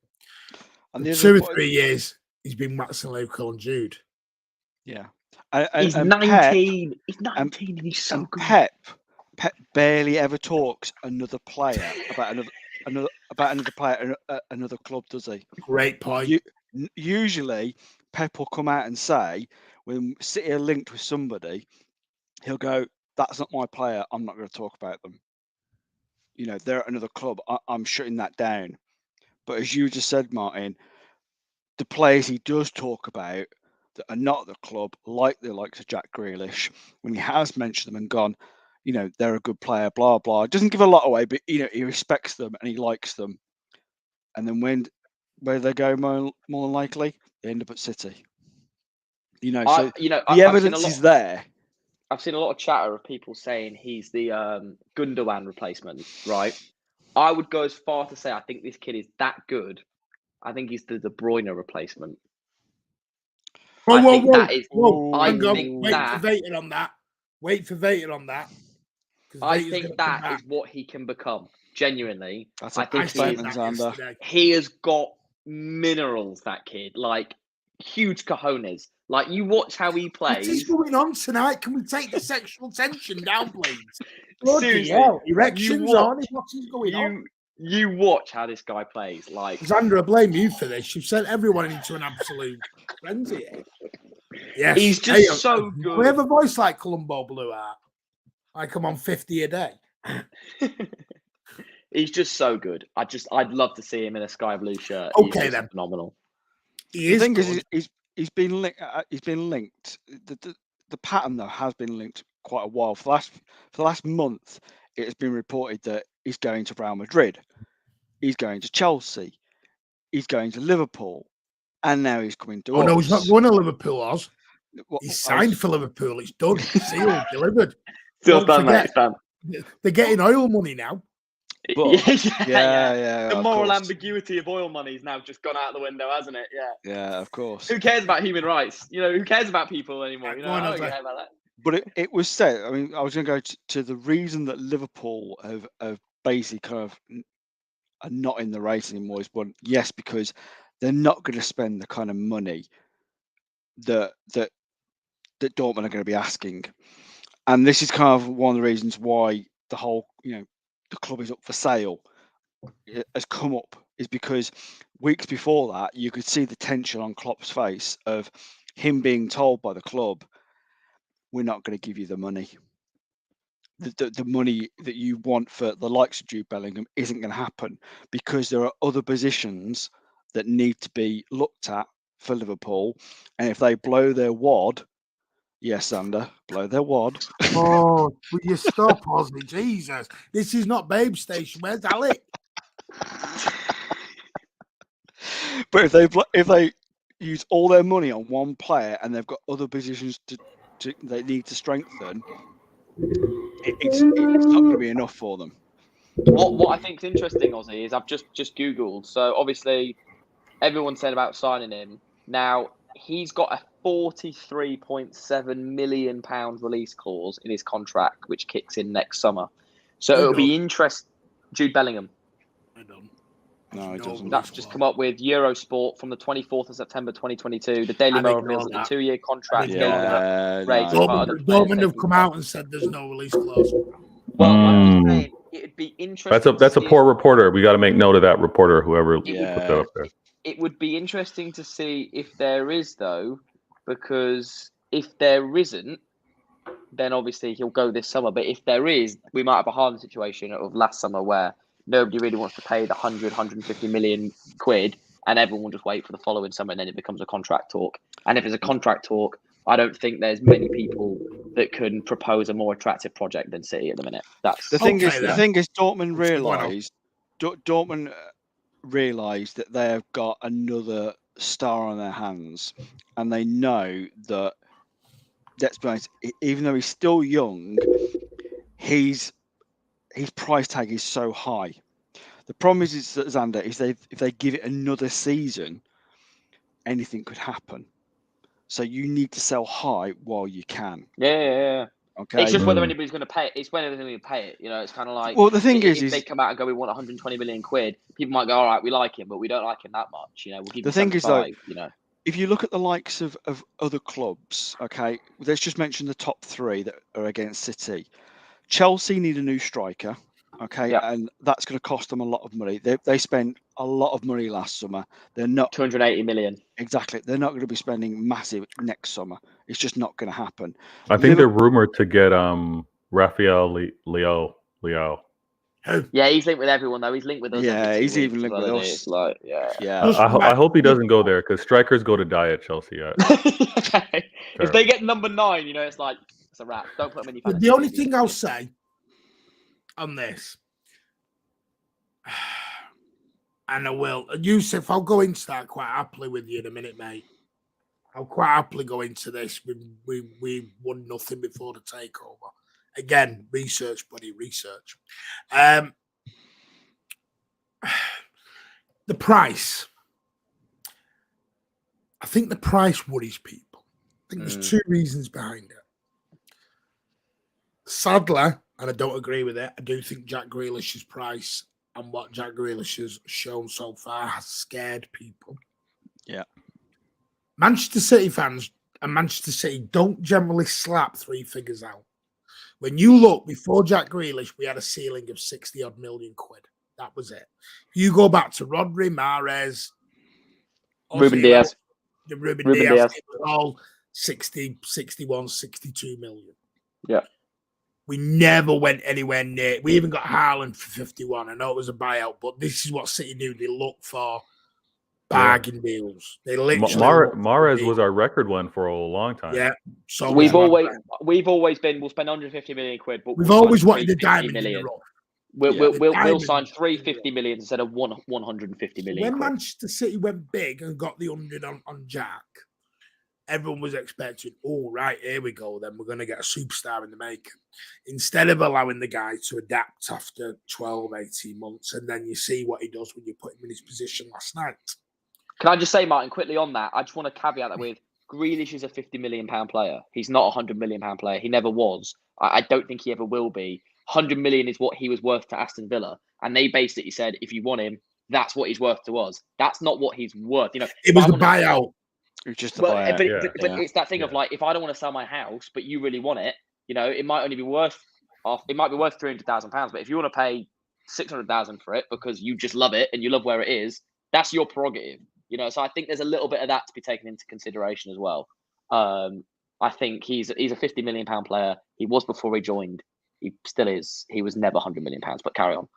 And 2 or 3 years, he's been waxing lyrical on Jude. Yeah. He's 19. He's 19 and he's so good. Pep barely ever talks another player about another player at another club, does he? Great point. Usually, Pep will come out and say, when City are linked with somebody, he'll go, "That's not my player. I'm not going to talk about them. You know, they're at another club. I'm shutting that down." But as you just said, Martin, the players he does talk about that are not at the club, like the likes of Jack Grealish, when he has mentioned them and gone, you know, they're a good player, blah, blah. Doesn't give a lot away, but, you know, he respects them and he likes them. And then where they go more than likely, they end up at City. You know, so the evidence is there. I've seen a lot of chatter of people saying he's the Gundogan replacement, right? I would go as far to say I think this kid is that good. I think he's the De Bruyne replacement. Wait for Vader on that. Wait for Vader on that. I think that is what he can become. Genuinely, I think he has got minerals. That kid, like huge cojones. Like, you watch how he What is plays. going on tonight? Can we take the sexual tension down, please? Bloody Seriously, hell. Erections watch- on. What is going on? You watch how this guy plays. Like, Xander, I blame you for this. You've sent everyone into an absolute frenzy here. Yes. he's just so good. We have a voice like Columbo Blue Art. Like I'm on 50 a day. He's just so good. I'd love to see him in a sky blue shirt. Okay, He's then. phenomenal. He The is thing good. is, he's been linked. The pattern though has been linked quite a while. For the last month, it has been reported that he's going to Real Madrid, he's going to Chelsea, he's going to Liverpool, and now he's coming to us. No, he's not going to Liverpool, Oz. What- He's signed for Liverpool. It's done. Sealed, delivered. Still Don't done, mate. forget, It's done. they're getting oil money now. But- Yeah. The of moral course. ambiguity of oil money's now just gone out the window, hasn't it? Yeah. Yeah, of course. Who cares about human rights? Who cares about people anymore? Right, I go on, don't Jose. care about that. But it was said. I mean, I was going to go to the reason that Liverpool have basically kind of are not in the race anymore is one. Yes, because they're not going to spend the kind of money that Dortmund are going to be asking, and this is kind of one of the reasons why the whole the club is up for sale has come up, is because weeks before that you could see the tension on Klopp's face of him being told by the club, we're not going to give you the money. The money that you want for the likes of Jude Bellingham isn't going to happen, because there are other positions that need to be looked at for Liverpool, and if they blow their wad, yes, Sander, blow their wad. Oh, will you stop, Ozzy? Jesus. This is not Babe Station. Where's Alec? But if they use all their money on one player and they've got other positions they need to strengthen, it's not going to be enough for them. What I think is interesting, Ozzy, is I've just Googled. So obviously, everyone's said about signing him. Now, he's got a £43.7 million release clause in his contract, which kicks in next summer. So Who it'll be does? interesting. Jude Bellingham. I don't. No, it doesn't. That's just come up with Eurosport from the 24th of September 2022. The Daily I Mail ignore reveals that the that. 2-year contract ignore gave that. up rates no, for other Dortmund players have taking come out and said there's no release clause. Well, I'm just Mm. saying, it'd be interesting. That's a to see poor reporter. We got to make note of that reporter, whoever put that up there. It would be interesting to see if there is, though, because if there isn't, then obviously he'll go this summer. But if there is, we might have a Haaland situation of last summer where nobody really wants to pay the 150 million quid, and everyone will just wait for the following summer, and then it becomes a contract talk. And if it's a contract talk, I don't think there's many people that can propose a more attractive project than City at the minute. That's The thing Okay, is, then. Dortmund Why not? realised that they have got another star on their hands, and they know that. Let's be honest, even though he's still young, his price tag is so high. The problem is that Xander is if they give it another season, anything could happen. So you need to sell high while you can. Yeah. Okay. It's just whether anybody's going to pay it. It's when everybody's going to pay it. It's kind of like. Well, the thing if is they come out and go, we want 120 million quid, people might go, all right, we like him, but we don't like him that much. We'll give the you thing is though, 75, if you look at the likes of other clubs, okay, let's just mention the top three that are against City. Chelsea need a new striker, okay, Yep. and that's going to cost them a lot of money. They spent a lot of money last summer. They're not 280 million. exactly. They're not going to be spending massive next summer. It's just not going to happen. I think they're rumored to get Rafael Leo. Yeah, he's linked with everyone though. He's linked with us. Yeah, every 2 he's even weeks linked as with well, us. It's like, yeah. I hope he doesn't go there, because strikers go to die at Chelsea. If they get number 9, it's like it's a wrap. Don't put them in your fantasy The only team. thing I'll say on this, and I will, Yusuf, I'll go into that quite happily with you in a minute, mate. I'll quite happily go into this. We won nothing before the takeover. Again, research, buddy, research. The price. I think the price worries people. I think there's two reasons behind it. Sadly, and I don't agree with it, I do think Jack Grealish's price and what Jack Grealish has shown so far has scared people. Yeah. Manchester City fans and Manchester City don't generally slap 3 figures out. When you look, before Jack Grealish, we had a ceiling of 60 odd million quid. That was it. If you go back to Rodri, Mahrez, Ruben Diaz. Ruben Ruben Diaz, Diaz. it was all 60, 61, 62 million. Yeah. We never went anywhere near. We even got Haaland for 51. I know it was a buyout, but this is what City do. They look for bargain deals. They literally look for Mahrez deals. was our record one for a long time. Yeah. So We've was always been. We'll spend 150 million quid, but we've we'll always sign wanted the 350 diamond in the million. rough. We'll sign 350 million instead of 150 million. When quid. Manchester City went big and got the 100 on Jack, everyone was expecting, oh, right, here we go. Then we're going to get a superstar in the making. Instead of allowing the guy to adapt after 12, 18 months, and then you see what he does when you put him in his position last night. Can I just say, Martin, quickly on that? I just want to caveat that with Grealish is a £50 million player. He's not a £100 million player. He never was. I don't think he ever will be. 100 million is what he was worth to Aston Villa. And they basically said, if you want him, that's what he's worth to us. That's not what he's worth. You know, It was the buyout. It was just a buyout. But it's that thing of like, if I don't want to sell my house, but you really want it, you know, it might only be worth £300,000. But if you want to pay 600,000 for it because you just love it and you love where it is, that's your prerogative. You know, so I think there's a little bit of that to be taken into consideration as well. I think he's a £50 million player. He was before he joined. He still is. He was never £100 million. But carry on.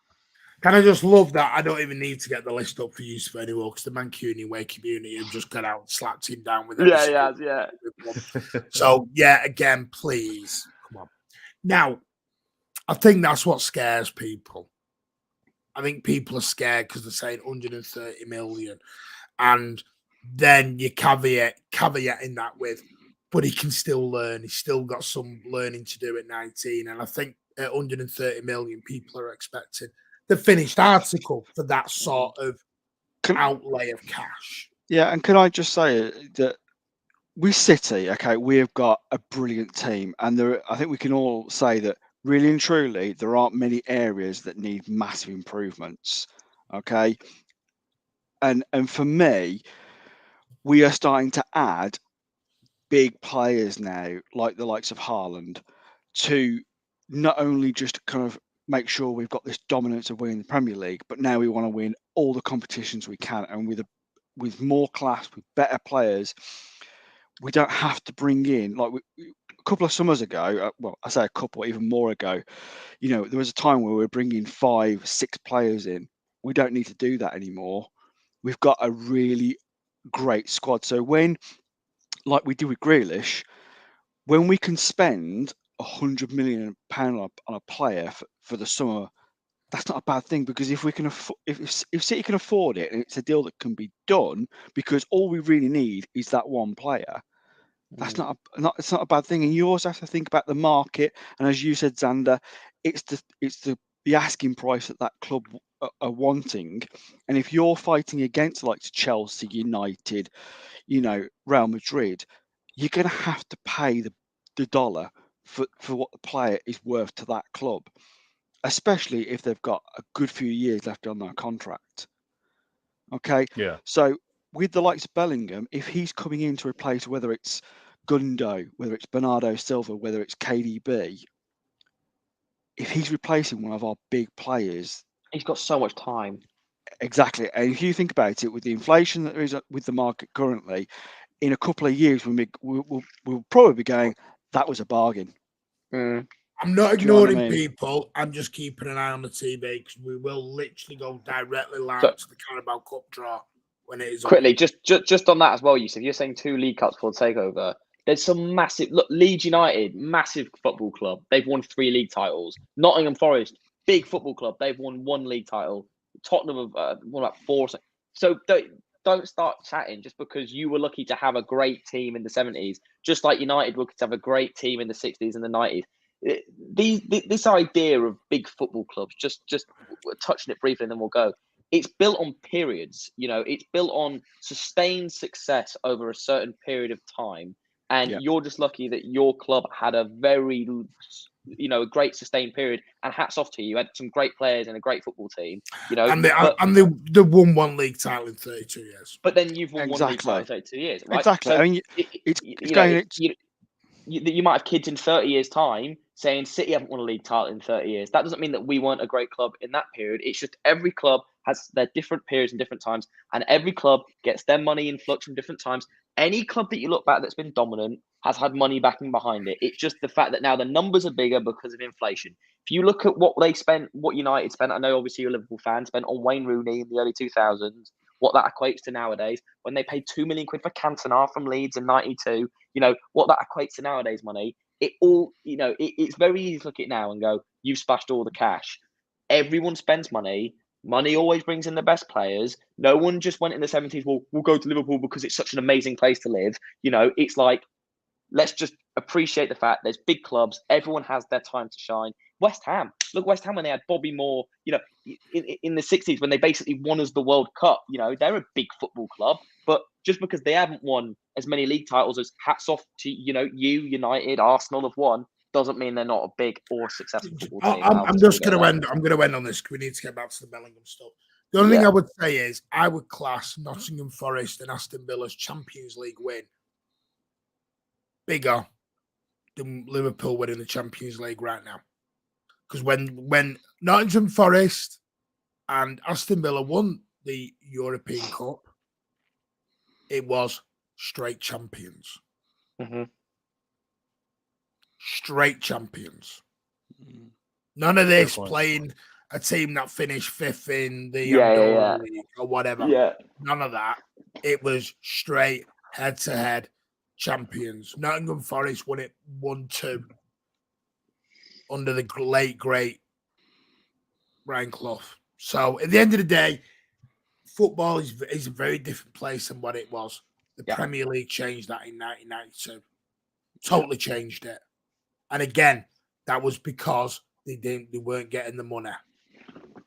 Can I just love that? I don't even need to get the list up for use anymore because the Mancunian way community have just got out and slapped him down with it. Yeah. So, yeah, again, please. Come on. Now, I think that's what scares people. I think people are scared because they're saying 130 million. And then you caveating that with, but he can still learn. He's still got some learning to do at 19. And I think at 130 million, people are expecting the finished article for that sort of outlay of cash. Yeah, and can I just say that with City, okay, we have got a brilliant team, and I think we can all say that really and truly there aren't many areas that need massive improvements. Okay, and for me, we are starting to add big players now, like the likes of Haaland, to not only just kind of make sure we've got this dominance of winning the Premier League, but now we want to win all the competitions we can, and with more class, with better players. We don't have to bring in, like a couple of summers ago, well, I say a couple, even more ago, you know, there was a time where we were bringing 5, 6 players in. We don't need to do that anymore. We've got a really great squad. So when, like we did with Grealish, when we can spend £100 million on a player for the summer, that's not a bad thing, because if we can if City can afford it, and it's a deal that can be done, because all we really need is that one player. That's it's not a bad thing. And you also have to think about the market. And as you said, Xander, it's the asking price that club are wanting. And if you're fighting against like Chelsea, United, you know, Real Madrid, you're going to have to pay the dollar for what the player is worth to that club, especially if they've got a good few years left on their contract. Okay. Yeah. So with the likes of Bellingham, if he's coming in to replace, whether it's Gundo, whether it's Bernardo Silva, whether it's KDB, if he's replacing one of our big players, he's got so much time. Exactly. And if you think about it, with the inflation that there is with the market currently, in a couple of years, we'll probably be going, that was a bargain. I'm not ignoring people. I'm just keeping an eye on the TV because we will literally go directly live to the Carabao Cup draw when it is quickly. Just on that as well, Yusuf, you're saying 2 League Cups for the takeover. There's some massive Leeds United, massive football club. They've won 3 league titles. Nottingham Forest, big football club. They've won 1 league title. Tottenham have won about 4. So don't start chatting just because you were lucky to have a great team in the 70s, just like United were lucky to have a great team in the 60s and the 90s. This idea of big football clubs, just touching it briefly and then we'll go. It's built on periods, you know, it's built on sustained success over a certain period of time. And you're just lucky that your club had a very, a great sustained period. And hats off to you. You had some great players and a great football team. And they won one league title in 32 years. But then you've won one league title in 32 years, right? Exactly. So I mean, you might have kids in 30 years' time saying City haven't won a league title in 30 years. That doesn't mean that we weren't a great club in that period. It's just every club has their different periods and different times, and every club gets their money in flux from different times. Any club that you look back that's been dominant has had money backing behind it. It's just the fact that now the numbers are bigger because of inflation. If you look at what they spent, what United spent, I know obviously you're a Liverpool fan, spent on Wayne Rooney in the early 2000s, what that equates to nowadays, when they paid £2 million for Cantona from Leeds in '92, what that equates to nowadays money, it all, it's very easy to look at it now and go, you've splashed all the cash. Everyone spends money. Money always brings in the best players. No one just went in the 70s, well, we'll go to Liverpool because it's such an amazing place to live. It's like, let's just appreciate the fact there's big clubs. Everyone has their time to shine. West Ham. Look, West Ham, when they had Bobby Moore, in the 60s, when they basically won us the World Cup, they're a big football club. But just because they haven't won as many league titles as hats off to, United, Arsenal have won, doesn't mean they're not a big or successful football team. I'm just going to end. I'm going to end on this because we need to get back to the Bellingham stuff. The only thing I would say is I would class Nottingham Forest and Aston Villa's Champions League win bigger than Liverpool winning the Champions League right now. Because when Nottingham Forest and Aston Villa won the European Cup, it was straight champions. Mm-hmm. Straight champions. None of this playing a team that finished fifth in the League or whatever. Yeah. None of that. It was straight head-to-head champions. Nottingham Forest won it 1-2 under the late, great Ryan Clough. So at the end of the day, football is a very different place than what it was. The Premier League changed that in 1992. Totally changed it. And again, that was because they weren't getting the money.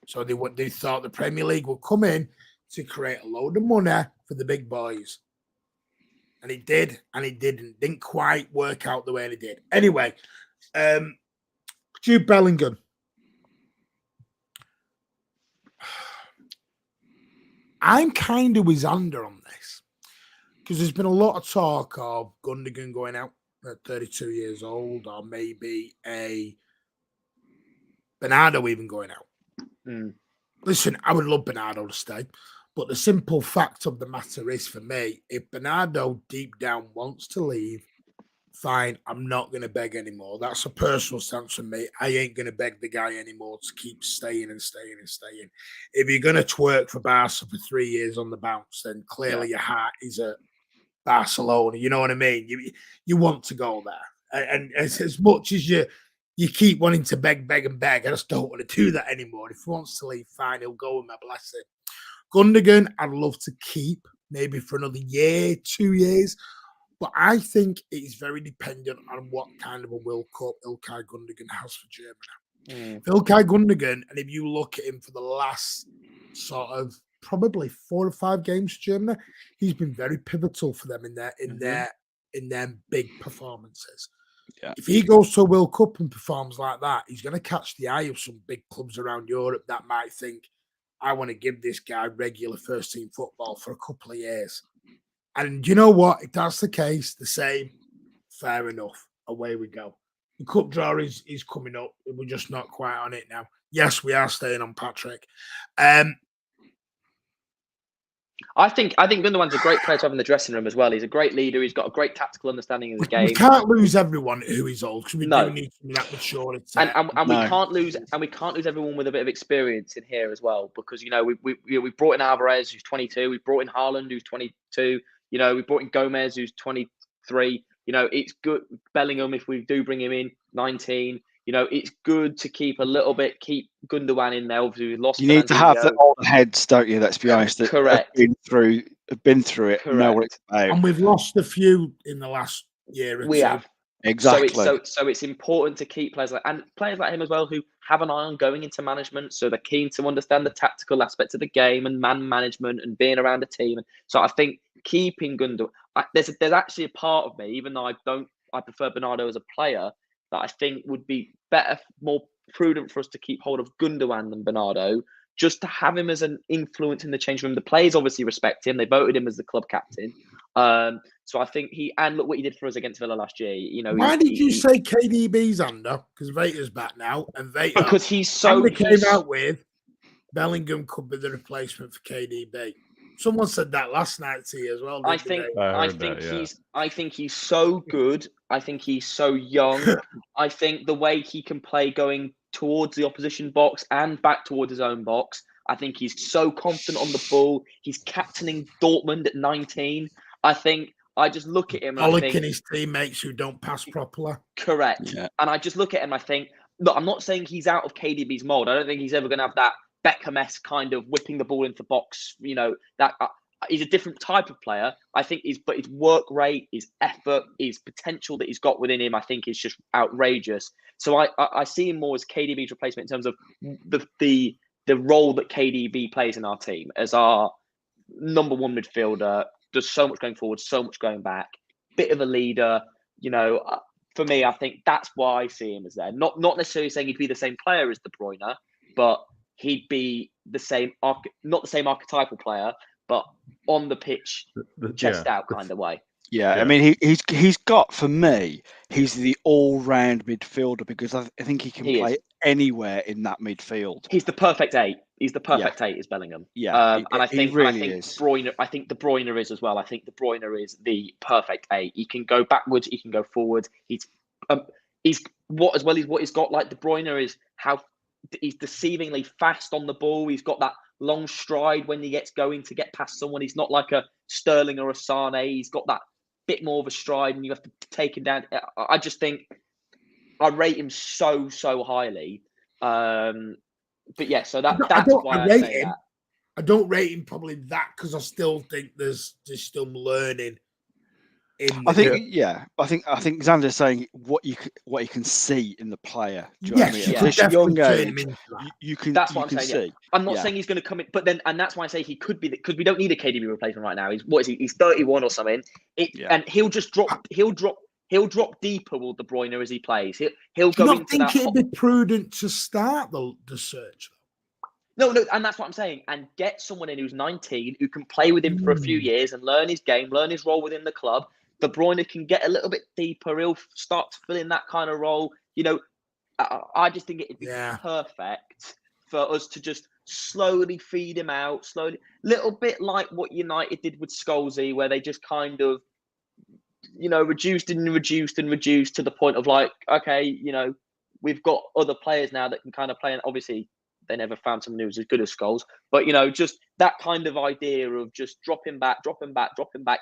So they thought the Premier League would come in to create a load of money for the big boys. And it did, and it didn't. Didn't quite work out the way it did. Anyway, Jude Bellingham. I'm kind of with Xander on this because there's been a lot of talk of Gundogan going out at 32 years old, or maybe a Bernardo even going out. Listen, I would love Bernardo to stay, but the simple fact of the matter is, for me, if Bernardo deep down wants to leave, fine, I'm not going to beg anymore. That's a personal stance from me. I ain't going to beg the guy anymore to keep staying and staying and staying. If you're going to twerk for Barca for 3 years on the bounce, then clearly your heart is at Barcelona. You know what I mean? You want to go there. And as much as you keep wanting to beg, I just don't want to do that anymore. If he wants to leave, fine, he'll go with my blessing. Gundogan, I'd love to keep maybe for another year, 2 years. But I think it is very dependent on what kind of a World Cup Ilkay Gundogan has for Germany. Ilkay Gundogan, and if you look at him for the last sort of probably 4 or 5 games for Germany, he's been very pivotal for them in their big performances. Yeah. If he goes to a World Cup and performs like that, he's going to catch the eye of some big clubs around Europe that might think, I want to give this guy regular first-team football for a couple of years. And you know what? If that's the case, the same, fair enough. Away we go. The cup draw is coming up. We're just not quite on it now. Yes, we are staying on Patrick. I think Gundogan's a great player to have in the dressing room as well. He's a great leader. He's got a great tactical understanding of the game. We can't lose everyone who is old because we do need that maturity. And we can't lose everyone with a bit of experience in here as well, because we brought in Alvarez, who's 22. We brought in Haaland, who's 22. We brought in Gomez, who's 23. It's good. Bellingham, if we do bring him in, 19. It's good to keep Gundogan in there. Obviously, we lost. You need to have the old heads, don't you? Let's be honest. Correct. Been through it. Correct. Know what it's about. And we've lost a few in the last year or two. We have. Exactly. So it's important to keep players like him as well, who have an eye on going into management. So they're keen to understand the tactical aspects of the game and man management and being around a team. And so I think keeping Gundogan, there's actually a part of me, even though I prefer Bernardo as a player, that I think would be better, more prudent for us to keep hold of Gundogan than Bernardo, just to have him as an influence in the change room. The players obviously respect him. They voted him as the club captain. So I think and look what he did for us against Villa last year. You know, why did you say KDB's under? Because Vater's back now, and Vater because he's so came out with Bellingham could be the replacement for KDB. Someone said that last night to you as well. I think he's so good. I think he's so young. I think the way he can play going towards the opposition box and back towards his own box. I think he's so confident on the ball. He's captaining Dortmund at 19. I just look at him and I think his teammates who don't pass properly. Correct. Yeah. And I just look at him and I think, look, I'm not saying he's out of KDB's mold. I don't think he's ever going to have that Beckham-esque kind of whipping the ball into the box. You know, that he's a different type of player. I think but his work rate, his effort, his potential that he's got within him, I think is just outrageous. So I see him more as KDB's replacement in terms of the role that KDB plays in our team as our number one midfielder. Does so much going forward, so much going back. Bit of a leader, you know. For me, I think that's why I see him as there. Not necessarily saying he'd be the same player as De Bruyne, but he'd be the same, not the same archetypal player, but on the pitch, chest out kind of way. Yeah, I mean, he's got, for me, he's the all-round midfielder because I think he can play anywhere in that midfield. He's the perfect 8. He's the perfect 8 is Bellingham. Yeah, and I think really is. I think De Bruyne is as well. I think De Bruyne is the perfect 8. He can go backwards, he can go forwards. He's what he's got like De Bruyne is how he's deceivingly fast on the ball. He's got that long stride when he gets going to get past someone. He's not like a Sterling or a Sane. He's got that bit more of a stride and you have to take him down. I just think I rate him so highly. But yeah, so that's why I say that. I don't rate him probably that because I still think there's still learning. I think Xander's saying what you can see in the player. Do you know what I mean? At this young age, you can. That's what I'm saying. See. Yeah. I'm not saying he's going to come in, but then, and that's why I say he could be because we don't need a KDB replacement right now. He's 31 or something. And he'll just drop. He'll drop deeper with De Bruyne as he plays. He'll go into that. Do you not think it'd be prudent to start the search? No, and that's what I'm saying. And get someone in who's 19 who can play with him for a few years and learn his game, learn his role within the club. De Bruyne can get a little bit deeper. He'll start to fill in that kind of role. You know, I just think it'd be perfect for us to just slowly feed him out, little bit like what United did with Scholesy, where they just kind of, you know, reduced to the point of like, okay, you know, we've got other players now that can kind of play. And obviously, they never found someone who was as good as Scholes. But, you know, just that kind of idea of just drop him back,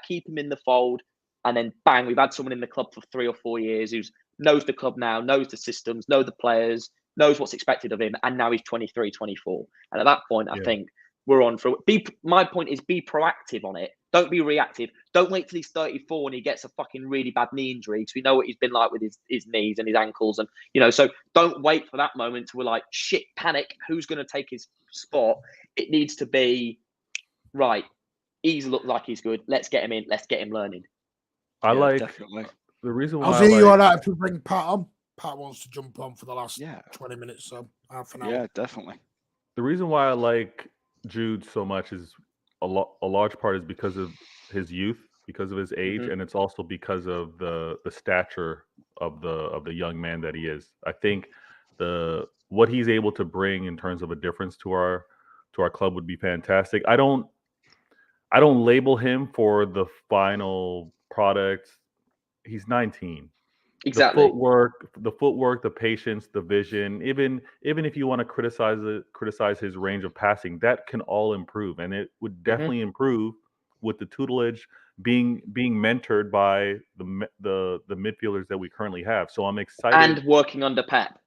keep him in the fold. And then bang, we've had someone in the club for 3 or 4 years who knows the club now, knows the systems, knows the players, knows what's expected of him. And now he's 23, 24. And at that point, I think we're on for it. My point is be proactive on it. Don't be reactive. Don't wait till he's 34 and he gets a fucking really bad knee injury because we know what he's been like with his knees and his ankles. And, you know, so don't wait for that moment to like, shit, panic. Who's going to take his spot? It needs to be, right, he's looked like he's good. Let's get him in. Let's get him learning. Definitely. The reason why I'll see you all right if we bring Pat on. Pat wants to jump on for the last 20 minutes, so half an hour. Yeah, definitely. The reason why I like Jude so much is a large part is because of his youth, because of his age, and it's also because of the stature of the young man that he is. I think what he's able to bring in terms of a difference to our club would be fantastic. I don't label him for the final product. He's 19. Exactly. The footwork, the patience, the vision. Even if you want to criticize his range of passing, that can all improve, and it would definitely improve with the tutelage being mentored by the midfielders that we currently have. So I'm excited. And working under Pep.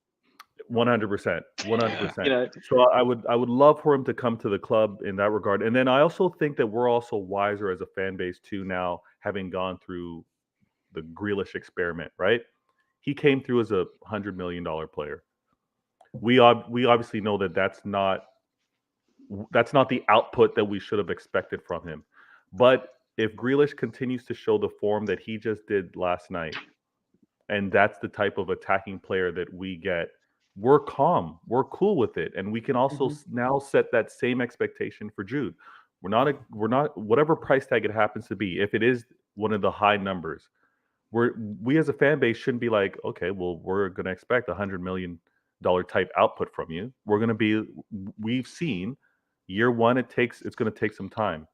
100%. 100%. You know, so I would love for him to come to the club in that regard. And then I also think that we're also wiser as a fan base too now, having gone through the Grealish experiment, right? he came through as a $100 million player. We obviously know that that's not the output that we should have expected from him. But if Grealish continues to show the form that he just did last night, and that's the type of attacking player that we get, we're calm, we're cool with it, and we can also now set that same expectation for Jude. We're not whatever price tag it happens to be. If it is one of the high numbers, we as a fan base shouldn't be like, okay, well, we're going to expect $100 million type output from you. We've seen year one, it's going to take some time.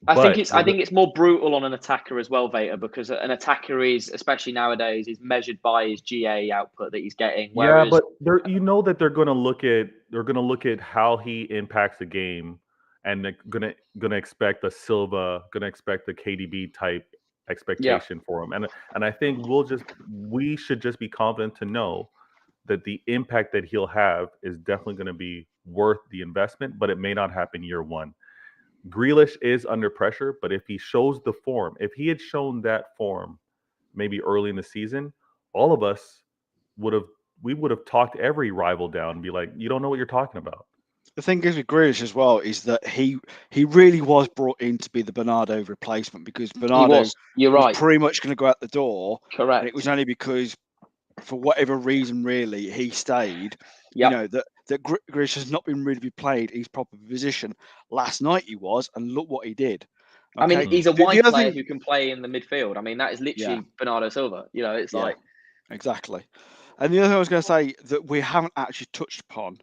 I think it's more brutal on an attacker as well, Vader, because an attacker is, especially nowadays, is measured by his GA output that he's getting. Whereas, yeah, but that they're going to look at how he impacts the game, and they're going to expect a Silva, going to expect a KDB type expectation for him, and I think we should just be confident to know that the impact that he'll have is definitely going to be worth the investment, but it may not happen year one. Grealish is under pressure, but if he shows the form, if he had shown that form maybe early in the season, all of us would have talked every rival down and be like, you don't know what you're talking about. The thing is with Grealish as well is that he really was brought in to be the Bernardo replacement, because Bernardo was pretty much going to go out the door. Correct. And it was only because, for whatever reason, really, he stayed. You know, that Grealish has not been really played his proper position. Last night he was, and look what he did. Okay? I mean, he's a wide player who can play in the midfield. I mean, that is literally Bernardo Silva. You know, it's like... Exactly. And the other thing I was going to say that we haven't actually touched upon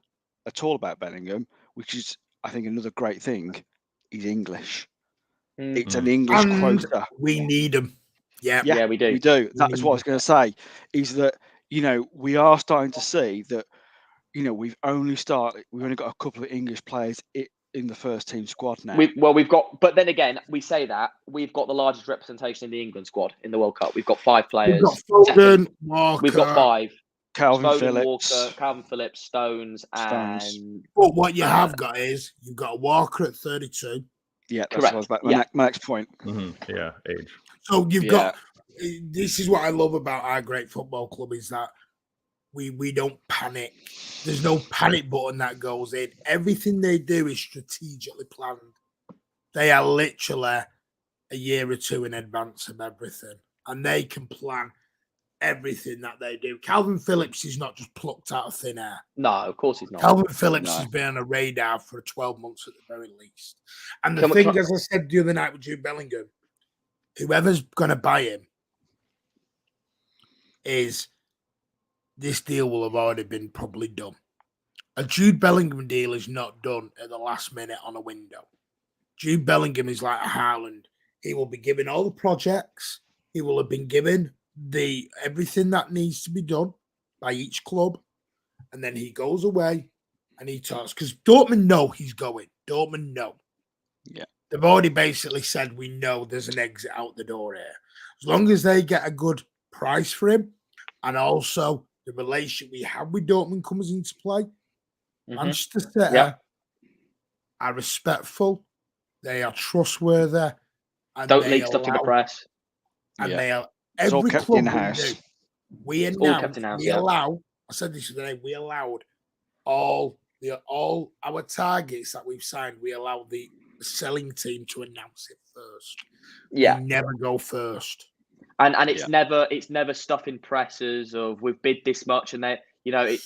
at all about Bellingham, which is, I think, another great thing, he's English. It's an English quota. We need him. Yeah, we do. We do. That is what I was going to say, is that, you know, we are starting to see that, you know, we've only got a couple of English players in the first team squad now. But then again, we say that we've got the largest representation in the England squad in the World Cup. We've got 5 players. We've got Foden, Walker. We've got 5. Calvin Phillips, Stones, and... But what you have got is, you've got Walker at 32. Yeah, that's what I was about. My next point. Yeah, age. So you've got... This is what I love about our great football club, is that we don't panic. There's no panic button that goes in. Everything they do is strategically planned. They are literally a year or two in advance of everything, and they can plan everything that they do. Calvin Phillips is not just plucked out of thin air. No, of course he's not. Calvin Phillips has been on a radar for 12 months at the very least. And the thing, as I said the other night with Jude Bellingham, whoever's going to buy him, is this deal will have already been probably done. A Jude Bellingham deal is not done at the last minute on a window. Jude Bellingham is like a Haaland. He will be given all the projects. He will have been given everything that needs to be done by each club. And then he goes away and he talks. Because Dortmund know he's going. Dortmund know. Yeah. They've already basically said, we know there's an exit out the door here. As long as they get a good price for him, and also the relationship we have with Dortmund comes into play. Manchester City are respectful, they are trustworthy, and don't leak stuff to the press. And they are every kept club in-house. we allow. I said this today. We allowed all our targets that we've signed. We allow the selling team to announce it first. Yeah, we never go first. And it's never stuff in presses of we've bid this much and they, you know,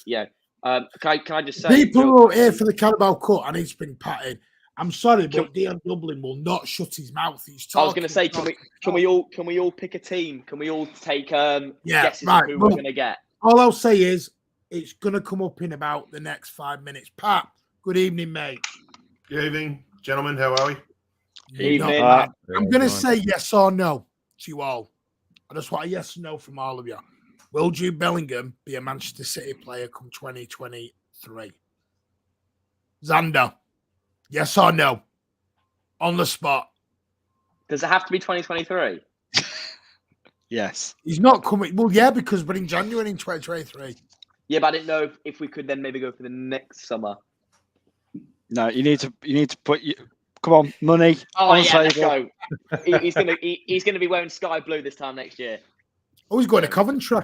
can I just say, people are here for the Carabao Cup. I need to bring Pat in. I'm sorry, but Dion Dublin will not shut his mouth. He's talking. I was going to say, can we all pick a team? Can we all take guesses of who we're going to get? All I'll say is it's going to come up in about the next 5 minutes. Pat, good evening, mate. Good evening, gentlemen. How are we? Evening. I'm going to say yes or no to you all. I just want a yes or no from all of you. Will Jude Bellingham be a Manchester City player come 2023? Xander, yes or no? On the spot. Does it have to be 2023? Yes. He's not coming. Well, yeah, because we're in January in 2023. Yeah, but I didn't know if we could then maybe go for the next summer. No, you need to put come on, money. Oh yeah, let's go. He's gonna be wearing sky blue this time next year. Oh, he's going to Coventry.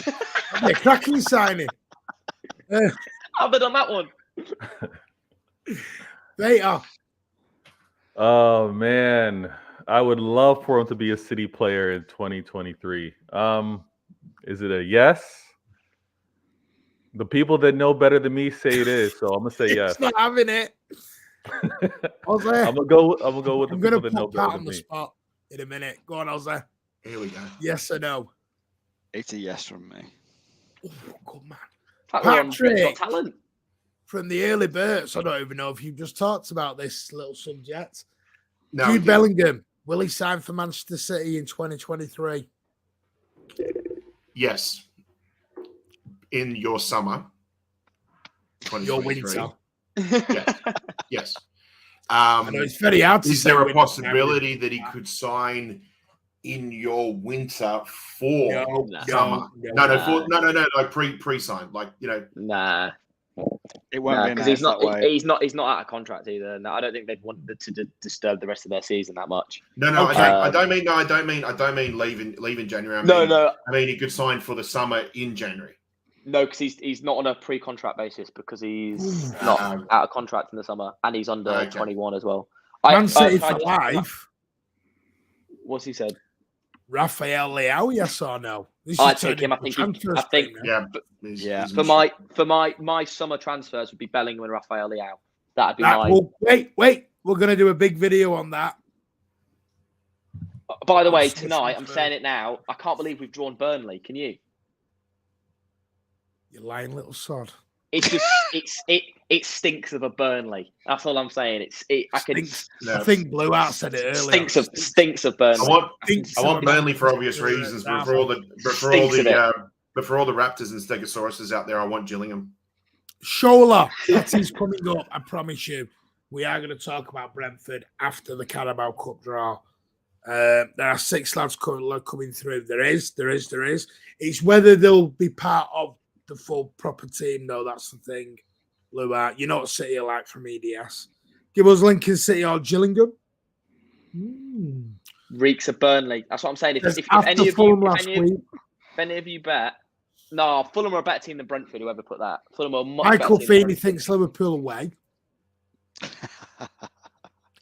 That'd be a cracking signing. How bid on that one? Later. Oh man, I would love for him to be a City player in 2023. Is it a yes? The people that know better than me say it is, so I'm gonna say yes. It's not having it. Jose, I'm gonna go with the I'm people gonna that know put better Pat than on the me. spot in a minute. Go on, Jose. Here we go. Yes or no? It's a yes from me. Oh, good man. Pat, we're on Patrick. Got Talent. From the early birds, I don't even know if you've just talked about this little subject. No, Jude Bellingham, will he sign for Manchester City in 2023? yes. In your summer, Your 2023. winter. Yes. I know it's very hard to Is say there a winter possibility that he could sign in your winter for summer? No, like pre-sign, like Nah. It won't be Because announced that way. he's not out of contract either. No, I don't think they'd want to disturb the rest of their season that much. No, Okay. I don't mean leaving January. I mean he could sign for the summer in January. No, because he's not on a pre-contract basis because he's Ooh. not out of contract in the summer and he's under Okay. 21 as well. Man City for life. What's he said? Rafael Leao, yes or no? I'd take him. I think He's for my summer transfers would be Bellingham and Rafael Leao. That'd be my. Well, wait. We're going to do a big video on that. By the way, tonight I'm saying it now. I can't believe we've drawn Burnley. Can you? You lying little sod. It's just it stinks of a Burnley. That's all I'm saying. I think Blue Out said it earlier. Stinks of Burnley. I want Burnley for obvious reasons, but for all the Raptors and Stegosauruses out there, I want Gillingham. Shola, that is coming up. I promise you. We are going to talk about Brentford after the Carabao Cup draw. There are 6 lads coming through. There is. It's whether they'll be part of the full proper team, though. That's the thing. Blue Art, you know what City are like from EDS. Give us Lincoln City or Gillingham. Reeks of Burnley. That's what I'm saying. If any of you bet, no, Fulham are a better team than Brentford. Whoever put that, Fulham are much Michael better team Feeney thinks Liverpool away.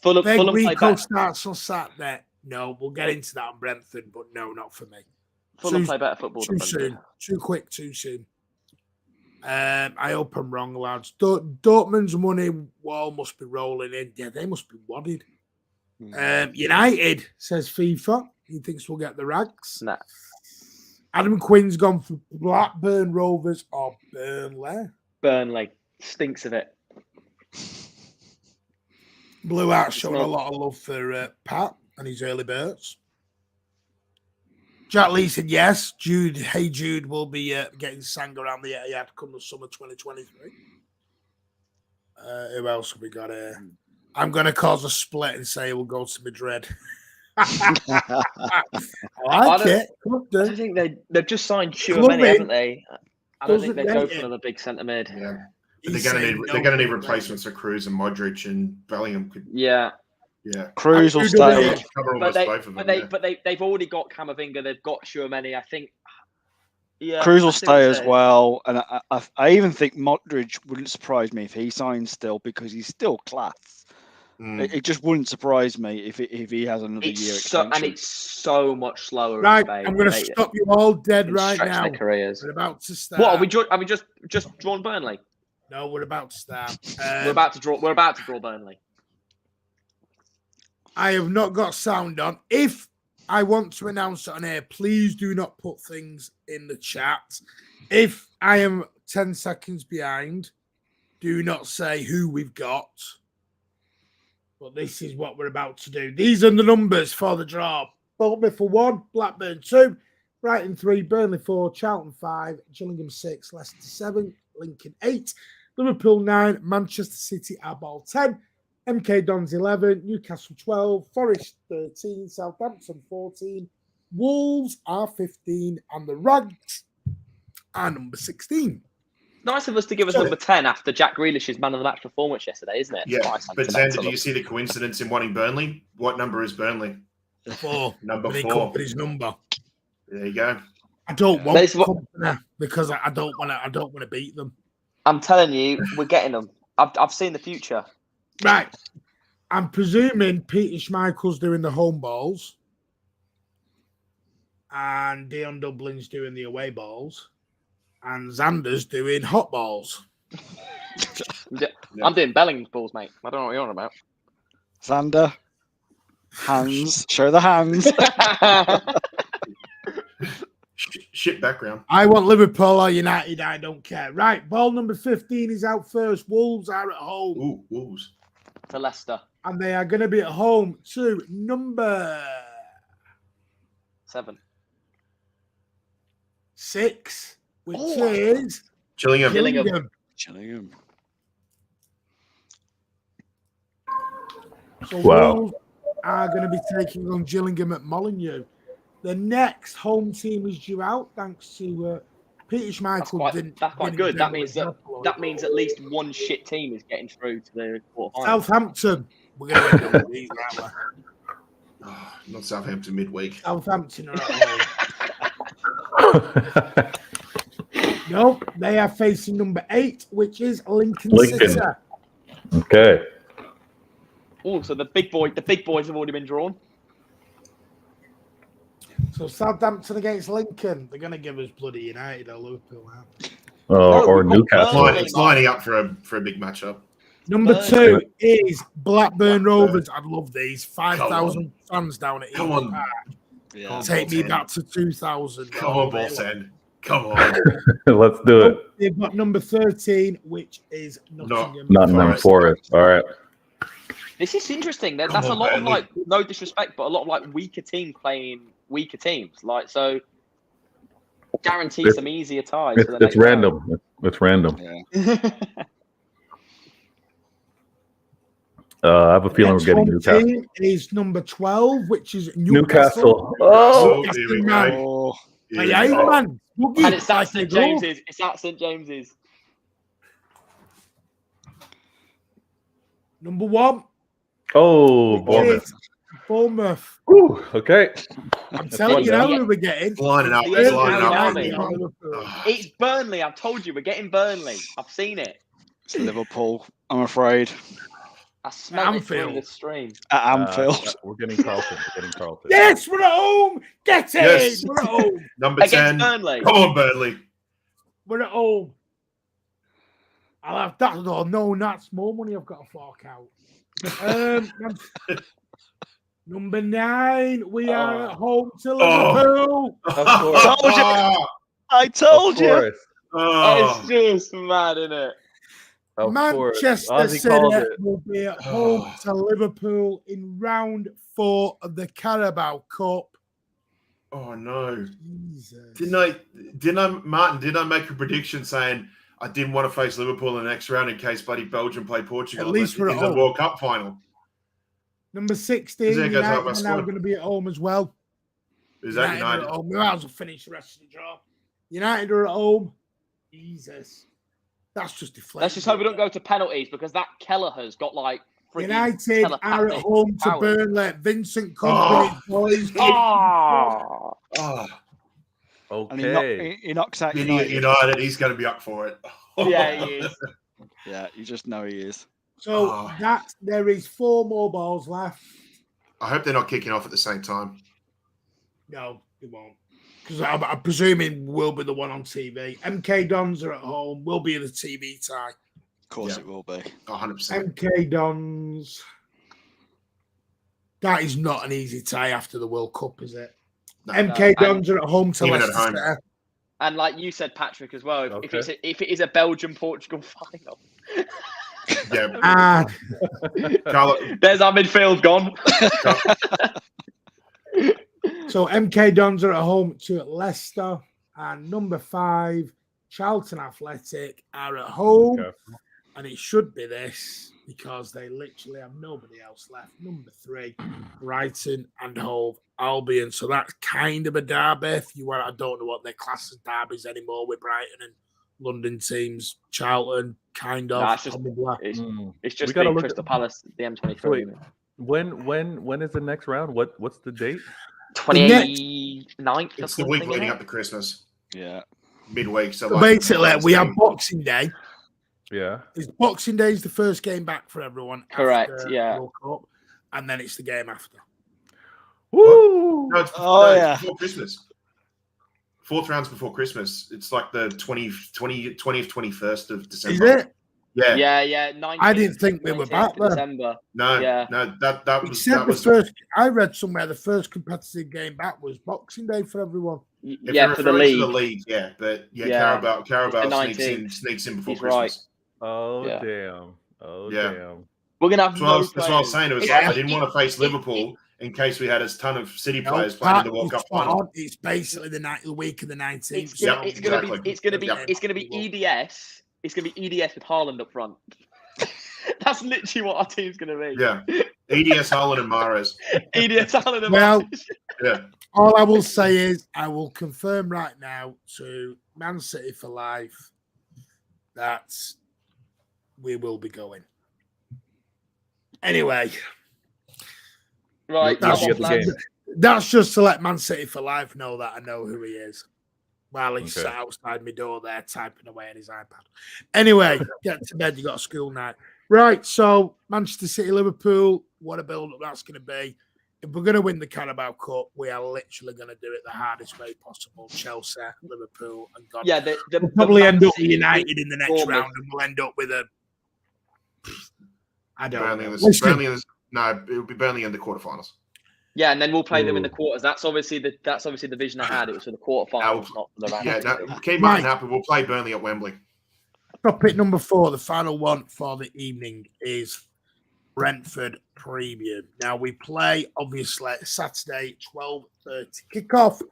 Fulham Rico starts on Saturday. No, we'll get into that on Brentford, but no, not for me. Fulham play better football than Too Brentford. soon. Too quick, too soon. I hope I'm wrong, lads. Dortmund's money wall must be rolling in. Yeah, they must be wadded. United, says FIFA. He thinks we'll get the rags. Nah. Adam Quinn's gone for Blackburn Rovers or Burnley. Burnley stinks of it. Blue Art showing a lot of love for Pat and his early birds. Jack Lee said yes. Jude will be getting sang around the Etihad come the summer 2023. Who else have we got here? I'm going to cause a split and say we'll go to Madrid. I don't think they've just signed Tchouaméni, haven't they? I don't think they'd go for another big centre mid. Yeah. They're going to need replacements for Cruz and Modric, and Bellingham could. Yeah. Cruz will stay. But they've already got Camavinga. They've got Tchouaméni. I think. Yeah. Cruz will stay as well, and I even think Modric wouldn't surprise me if he signs still because he's still class. It just wouldn't surprise me if he has another year extension. And it's so much slower. Right, in Spain. I'm going to stop you all dead right now. Their careers. We're about to start. What are we just drawn Burnley? No, we're about to start. We're about to draw Burnley. I have not got sound on. If I want to announce it on air, please do not put things in the chat. If I am 10 seconds behind, do not say who we've got. But this is what we're about to do. These are the numbers for the draw. Bolton for 1, Blackburn 2, Brighton 3, Burnley 4, Charlton 5, Gillingham 6, Leicester 7, Lincoln 8, Liverpool 9, Manchester City are all 10, MK Dons 11, Newcastle 12, Forest 13, Southampton 14, Wolves are 15, and the Rags are number 16. Nice of us to give us number 10 after Jack Grealish's man of the match performance yesterday, isn't it? Yeah, but Xander, do you see the coincidence in wanting Burnley? What number is Burnley? 4. Number 4. Company's number. There you go. I don't want That's what- company because I don't want to beat them. I'm telling you, we're getting them. I've seen the future. Right. I'm presuming Peter Schmeichel's doing the home balls and Dion Dublin's doing the away balls and Xander's doing hot balls. I'm doing Bellingham's balls, mate. I don't know what you're on about. Xander, hands, show the hands. Shit background. I want Liverpool or United. I don't care. Right. Ball number 15 is out first. Wolves are at home. Ooh, Wolves. To Leicester. And they are going to be at home to number 7. 6, which is Gillingham. Gillingham. So Wow. Wolves are going to be taking on Gillingham at Molineux. The next home team is due out thanks to Peter Schmeichel. That's quite good. That means at least one shit team is getting through to the quarterfinals. Southampton. We're going to go with these, aren't we? Oh, not Southampton midweek. Southampton are at home. Nope, they are facing number 8, which is Lincoln City. Okay. Oh, so the big boys have already been drawn. So Southampton against Lincoln. They're going to give us bloody United or Liverpool out. Or Newcastle. It's lining up for a big matchup. Number 2 is Blackburn Rovers. I love these. 5,000 fans down at Come Eagle on. Park. Yeah. Take me back to 2000. Come on, boss end. Come on. Let's do it. They've got number 13, which is Nottingham. Nottingham Forest. All right. This is interesting. That's Come a on, lot of Burnley. no disrespect, but a lot of weaker teams playing weaker teams. So guarantee some easier ties. For the It's next random. It's random. round. I have a feeling we're Next getting home Newcastle. team is number 12, which is Newcastle. Oh, Newcastle, here we man. go. Here we Hey, go. man. Boogie. And it's at Like St they go. James's. It's at St James's. Number 1. Oh, Bournemouth. Bournemouth. Bournemouth. Whew, okay. I'm telling you one, now yeah. who we're getting. Lining up. The It's end lining of the up. army. Oh, It's Burnley. I've told you, we're getting Burnley. I've seen it. It's Liverpool, I'm afraid. I smelled it through Anfield. the stream. At Anfield. We're getting Carlton. Yes, we're at home. Get it. Yes. We're at home. Number Against 10. Burnley. Come on, Burnley. We're at home. I'll have that. No, that's more money I've got to fork out. Number 9, we are at home to Liverpool. I told you. Oh. It's just mad, isn't it? Manchester City will be at home to Liverpool in round 4 of the Carabao Cup. Oh no! Jesus. Didn't I make a prediction saying I didn't want to face Liverpool in the next round in case bloody Belgium play Portugal At least we're in at the home. World Cup final? Number 16, There goes half United our are squad. now going to be at home as well. Is that Are United? at home. We might as well finish the rest of the draw. United are at home. Jesus. That's just deflating. Let's just hope we don't go to penalties because that Kelleher's got freaking United are at telepathic home to powers. Burnley. Vincent Kompany, boys. Oh. Oh, And Okay. he knocks out idiot United. United. He's going to be up for it. Yeah, he is. Yeah, you just know he is. So Oh. that there is 4 more balls left. I hope they're not kicking off at the same time. No, it won't. Because I'm presuming we'll be the one on TV. MK Dons are at home. We'll be in the TV tie. Of course Yeah. it will be. 100%. MK Dons. That is not an easy tie after the World Cup, is it? No. MK No. Dons are at home to Even at Leicester home. City. And like you said, Patrick, as well, Okay. if it is a Belgium-Portugal final, Yeah. And Carlo, there's our midfield gone. so MK Dons are at home to Leicester. And number 5, Charlton Athletic are at home. Okay. And it should be this because they literally have nobody else left. Number 3, Brighton and Hove Albion. So that's kind of a derby. If you want, I don't know what their class as derbies anymore with Brighton and London teams. Charlton, kind of. Nah, it's just- probably. It's just We gotta big look Crystal at- Palace, the M23. Wait. isn't it? When is the next round? What's the date? 29th. It's the week leading up to Christmas. Yeah. Midweek. So basically, we have Boxing Day. Yeah. It's Boxing Day is the first game back for everyone. Correct. After Yeah. World Cup, and then it's the game after. Woo! No, it's before Christmas. 4th round's before Christmas. It's like the 20th, 21st of December. Is it? Yeah. Yeah. 19th, I didn't think we were back there. December. No, Yeah. no, that was Except that the was first. I read somewhere the first competitive game back was Boxing Day for everyone. if Yeah, you're for the referring to league. the league, yeah, but Yeah. Carabao It's the sneaks in before He's Christmas. Oh Yeah. damn! Oh Yeah. damn! We're gonna have That's what, no that's what I was saying. It was Yeah. like I didn't want to face Liverpool in case we had a ton of City players playing in the World Cup final. It's basically the week of the 19th. It's gonna be EDS. It's gonna be EDS with Haaland up front. That's literally what our team's gonna be. Yeah, EDS, Haaland, and Mahrez. EDS, Haaland, and Well, Mahrez. Yeah. all I will say is I will confirm right now to Man City for life that we will be going. Anyway, Right. that's, You'll be at the game. that's just to let Man City for life know that I know who he is. While he's Okay. sat outside my door there typing away on his iPad. Anyway, get to bed. You got a school night. Right. So, Manchester City, Liverpool, what a build up that's going to be. If we're going to win the Carabao Cup, we are literally going to do it the hardest way possible. Chelsea, Liverpool, and God. Yeah, We'll probably end up with City- United in the next Bournemouth. round, and we'll end up with a. I don't Burnley know. in the, Listen, Burnley in the, no, it would be Burnley in the quarterfinals. Yeah, and then we'll play them in the Ooh. quarters. That's obviously the vision I had. It was for the quarterfinals, not for the round. Yeah, of no, 16. keep Right. Martin happy. We'll play Burnley at Wembley. Topic number 4, the final one for the evening is Brentford preview. Now we play obviously Saturday 12:30 kickoff.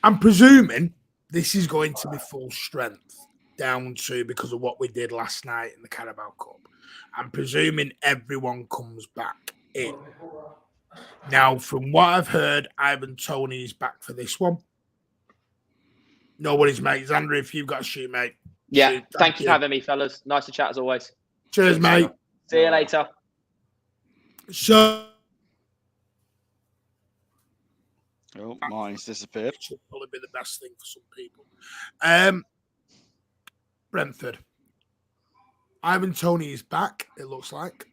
I'm presuming this is going to be full strength down to because of what we did last night in the Carabao Cup. I'm presuming everyone comes back in. Now, from what I've heard, Ivan Toney is back for this one. Nobody's mate. Xander, if you've got a shoot, mate. Yeah, shoot. thank you for having me, fellas. Nice to chat as always. Cheers, mate. See you later. So, Oh, mine's disappeared. which will probably be the best thing for some people. Brentford. Ivan Toney is back, it looks like.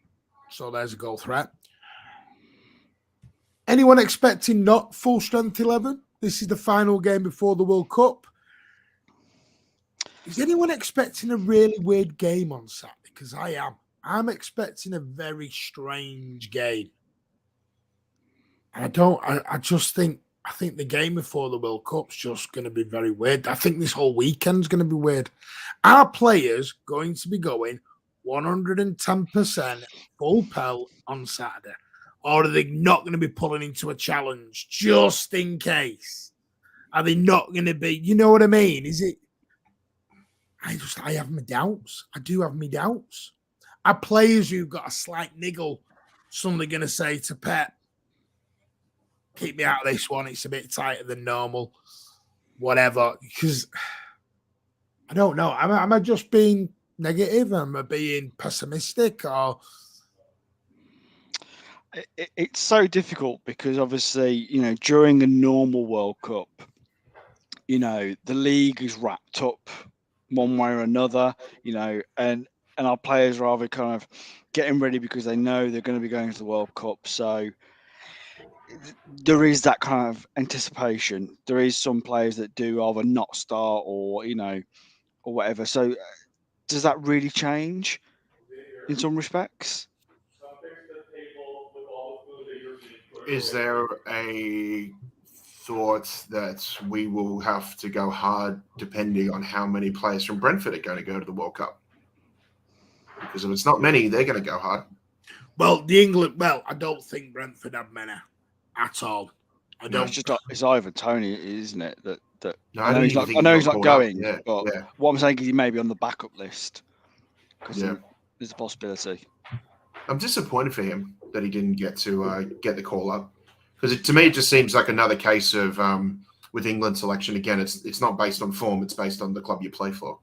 So there's a goal threat. Anyone expecting not full strength 11? This is the final game before the World Cup. Is anyone expecting a really weird game on Saturday? Because I am. I'm expecting a very strange game. I think the game before the World Cup's just going to be very weird. I think this whole weekend's going to be weird. Are players going to be going 110% full pelt on Saturday? Or are they not going to be pulling into a challenge just in case? Are they not going to be, you know what I mean? Is it? I have my doubts. I do have my doubts. Are players who've got a slight niggle suddenly going to say to Pep, keep me out of this one, it's a bit tighter than normal, whatever? Because I don't know. Am I just being negative? Am I being pessimistic? Or It's so difficult because obviously, during a normal World Cup, the league is wrapped up one way or another, and our players are either kind of getting ready because they know they're going to be going to the World Cup. So there is that kind of anticipation. There is some players that do either not start or, or whatever. So does that really change in some respects? Is there a thought that we will have to go hard depending on how many players from Brentford are going to go to the World Cup? Because if it's not many, they're going to go hard. well, I don't think Brentford have many at all. I No, don't. It's Ivan Toney, isn't it? That No, I know don't he's even not. think I know he's got not called up. going. Yeah, but yeah. what I'm saying is he may be on the backup list because Yeah. there's a possibility. I'm disappointed for him that he didn't get to get the call up, because to me it just seems like another case of with England selection again. It's not based on form; it's based on the club you play for.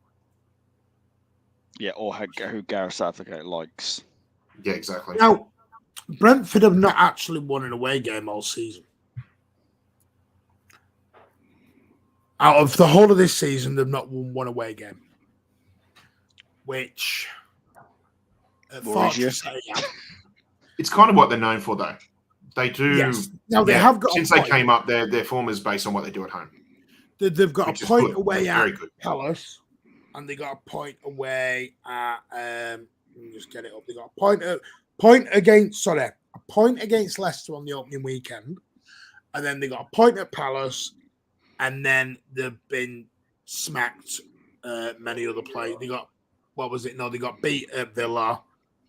Yeah, or who Gareth Southgate likes. Yeah, exactly. Now, Brentford have not actually won an away game all season. Out of the whole of this season, they've not won one away game. Which, it's kind of what they're known for, though. They do. Yes. Now, they have got since they came up, their form is based on what they do at home. They've got a point away at good. Palace, and they got a point away at. Let me just get it up. They got a point against Leicester on the opening weekend, and then they got a point at Palace, and then they've been smacked many other plays. They got they got beat at Villa.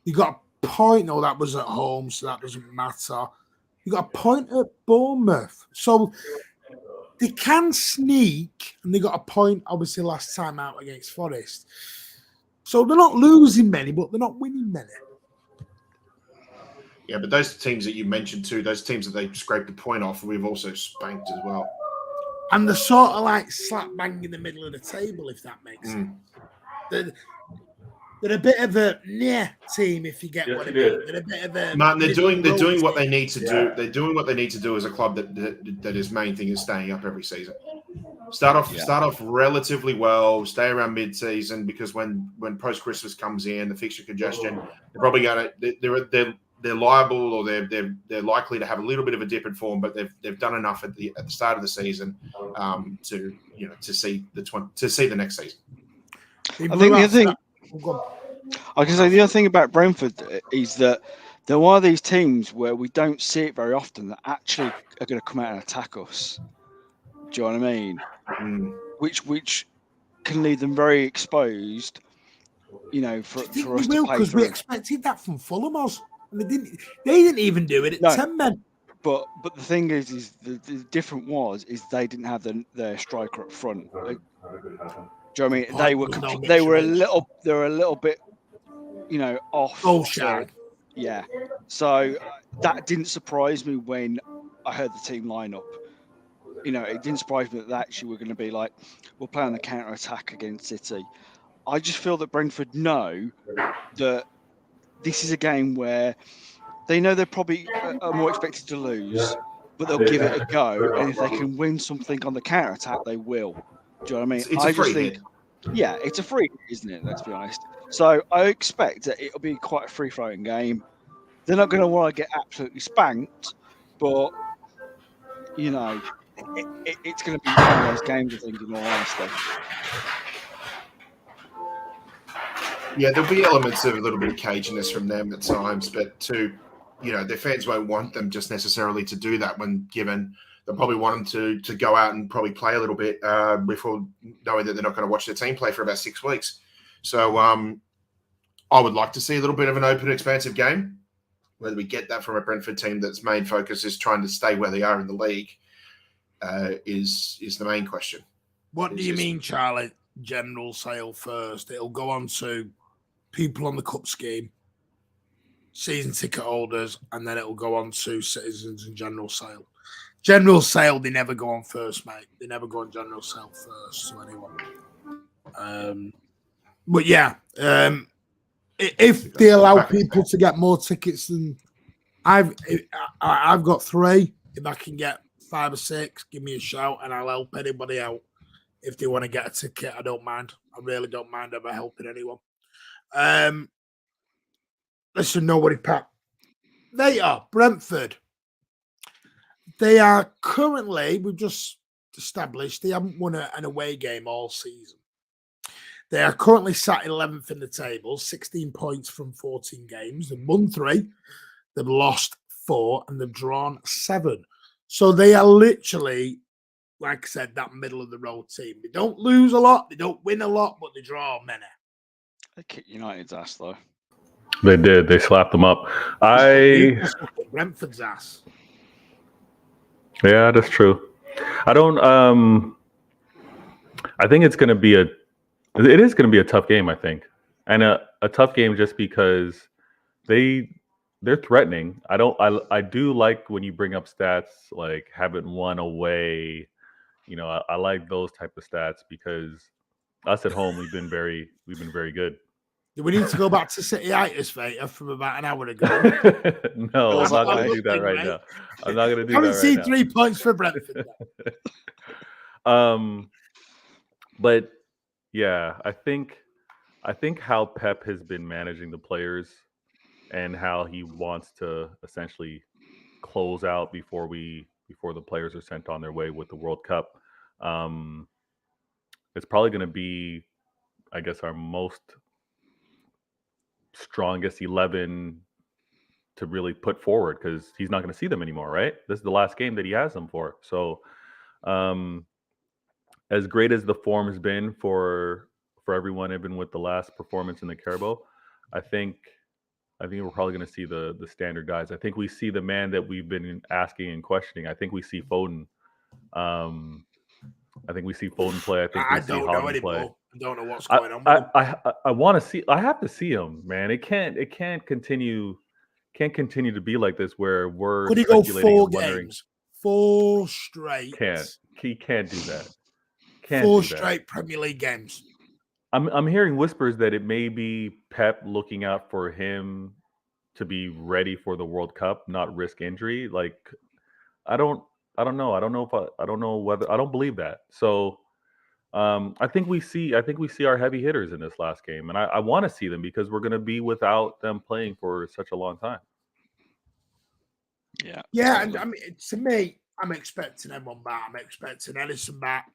They got a point. No, that was at home, so that doesn't matter. You got a point at Bournemouth, so they can sneak, and they got a point, obviously, last time out against Forest. So they're not losing many, but they're not winning many. Yeah, but those teams that you mentioned too, those teams that they scraped a point off, we've also spanked as well. And they're sort of like slap bang in the middle of the table, if that makes sense. They're a bit of a team, if you get what I mean. They're a bit of a Martin. They're doing what they need to do. They're doing what they need to do as a club that his main thing is staying up every season. Start off relatively well, stay around mid-season, because when post-Christmas comes in, the fixture congestion, they're probably they're liable, or they're likely to have a little bit of a dip in form, but they've done enough at the start of the season to see the next season. I think the other thing I can say, the other thing about Brentford is that there are these teams where we don't see it very often that actually are going to come out and attack us. Do you know what I mean? Which can leave them very exposed, for us to play because we expected that from Fulham, and they didn't even do it at 10 men. But the thing is the different is they didn't have their striker up front. Do you know what I mean? They were a little bit, off. Oh, shag. Yeah. So that didn't surprise me when I heard the team line up. It didn't surprise me that actually we're going to be like, we'll play on the counter attack against City. I just feel that Brentford know that this is a game where they know they're probably are more expected to lose, but they'll give it a go. And if they can win something on the counter attack, they will. Do you know what I mean? It's a free hit. Yeah, it's a free, isn't it? Let's be honest. So I expect that it'll be quite a free-flowing game. They're not going to want to get absolutely spanked, but it's going to be one of those games, I think, in all honesty. Yeah, there'll be elements of a little bit of caginess from them at times, but their fans won't want them just necessarily to do that when given. They'll probably want them to go out and probably play a little bit before knowing that they're not going to watch their team play for about 6 weeks. So I would like to see a little bit of an open, expansive game. Whether we get that from a Brentford team that's main focus is trying to stay where they are in the league is the main question. What do you mean, Charlie? General sale first. It'll go on to people on the cup scheme, season ticket holders, and then it'll go on to citizens and general sale. General sale, they never go on first, mate. They never go on general sale first to anyone. But yeah, if they allow people to get more tickets than I've got 3. If I can get 5 or 6, give me a shout, and I'll help anybody out. If they want to get a ticket, I don't mind. I really don't mind ever helping anyone. Listen, nobody, Pat. They are Brentford. They are currently, we've just established, they haven't won an away game all season. They are currently sat 11th in the table, 16 points from 14 games. They've won 3, they've lost 4, and they've drawn 7. So they are literally, like I said, that middle of the road team. They don't lose a lot, they don't win a lot, but they draw many. They kicked United's ass, though. They did. They slapped them up. Brentford's ass. Yeah, that's true. I don't. I think it's going to be it is going to be a tough game, I think, and a tough game just because they're threatening. I do like when you bring up stats like haven't won away. I like those type of stats because us at home we've been very good. Do we need to go back to City-itis, Vader, from about an hour ago? No, Feels I'm not that going to way. do that right now. I'm not going to do Haven't that right seen now. 3 points for Brentford. But yeah, I think how Pep has been managing the players and how he wants to essentially close out before the players are sent on their way with the World Cup. It's probably going to be, I guess, our most strongest 11 to really put forward because he's not going to see them anymore, right? This is the last game that he has them for. So, as great as the form has been for everyone, even with the last performance in the Carabao, I think we're probably going to see the standard guys. I think we see the man that we've been asking and questioning. I think we see Foden. I think we see Foden play. I think we I see don't know Holland play. anymore. I don't know what's going on with him. I want to see. I have to see him, man. It can't continue to be like this where we're Could he go speculating 4 and wondering. games? 4 straight. He can't do that. 4 straight Premier League games. I'm hearing whispers that it may be Pep looking out for him to be ready for the World Cup, not risk injury. Like I don't know. I don't know whether I don't believe that. So I think we see our heavy hitters in this last game, and I want to see them because we're going to be without them playing for such a long time. Yeah. Yeah, totally. and I mean, to me, I'm expecting everyone back. I'm expecting Ederson back.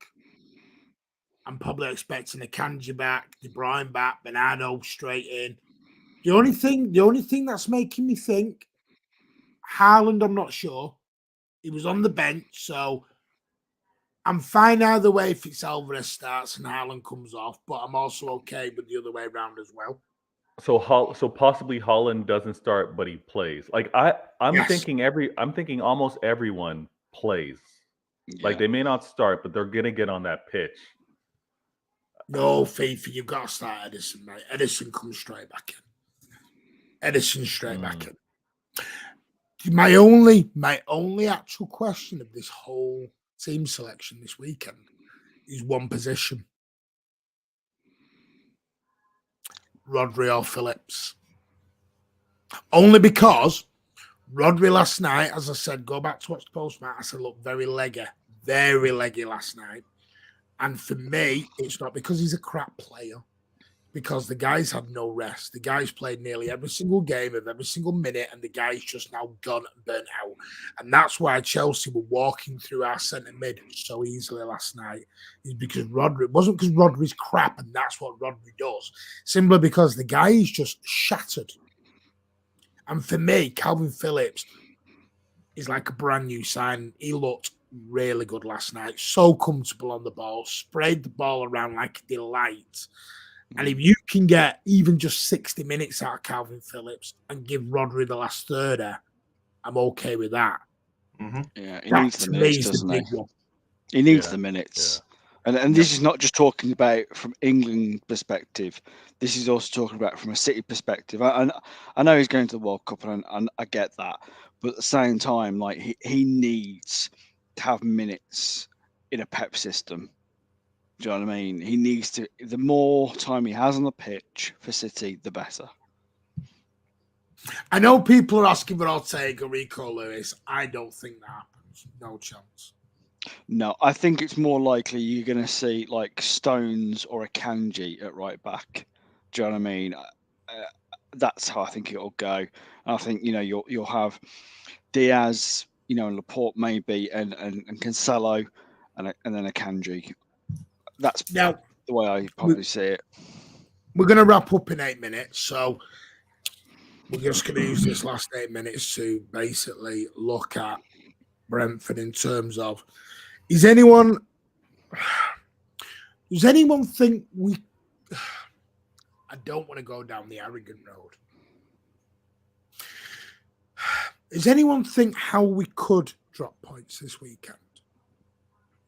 I'm probably expecting Akanji back, De Bruyne back, Bernardo straight in. The only thing that's making me think, Haaland, I'm not sure. He was on the bench, so I'm fine either way if it's Alvarez starts and Haaland comes off, but I'm also okay with the other way around as well. So possibly Holland doesn't start, but he plays. Like I'm Yes. thinking almost everyone plays. Like they may not start, but they're gonna get on that pitch. No, FIFA, you've got to start Ederson, mate. Ederson comes straight back in. Ederson straight back in. My only actual question of this whole team selection this weekend is one position. Rodri or Phillips. Only because Rodri last night, as I said, go back to watch the post-match, I said, look, very leggy last night. And for me, it's not because he's a crap player, because the guys had no rest. The guys played nearly every single game of every single minute, and the guys just now gone and burnt out. And that's why Chelsea were walking through our centre mid so easily last night, is because Rodri, it wasn't because Rodri's crap and that's what Rodri does, simply because the guy is just shattered. And for me, Calvin Phillips is like a brand new sign. He looked really good last night, so comfortable on the ball, sprayed the ball around like a delight. And if you can get even just 60 minutes out of Calvin Phillips and give Rodri the last third, I'm okay with that. Mm-hmm. Yeah, he needs the minutes, doesn't he? He needs the minutes. And this is not just talking about from England perspective. This is also talking about from a City perspective. I know he's going to the World Cup, and I get that. But at the same time, like he needs to have minutes in a Pep system. Do you know what I mean? He needs to. The more time he has on the pitch for City, the better. I know people are asking for Ortega, Rico Lewis. I don't think that happens. No chance. No, I think it's more likely you're going to see like Stones or a Kanji at right back. Do you know what I mean? That's how I think it'll go. And I think you'll have Diaz, and Laporte maybe, and Cancelo, and then a Kanji. That's now the way I probably see it. We're going to wrap up in 8 minutes, so we're just going to use this last 8 minutes to basically look at Brentford in terms of, does anyone think we, I don't want to go down the arrogant road. Does anyone think how we could drop points this weekend?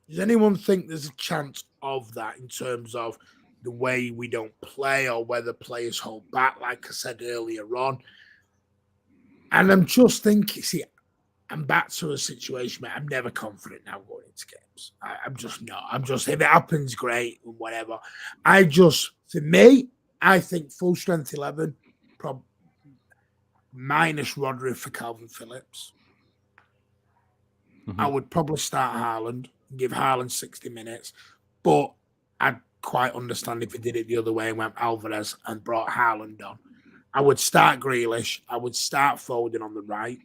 Does anyone think there's a chance of that in terms of the way we don't play or whether players hold back, like I said earlier on? And I'm just thinking, I'm back to a situation where I'm never confident now going into games. I'm just not. If it happens, great, and whatever. For me, I think full strength 11, minus Rodri for Calvin Phillips. I would probably start Haaland, give Haaland 60 minutes, but I'd quite understand if he did it the other way and went Alvarez and brought Haaland on. I would start Grealish. I would start Foden on the right.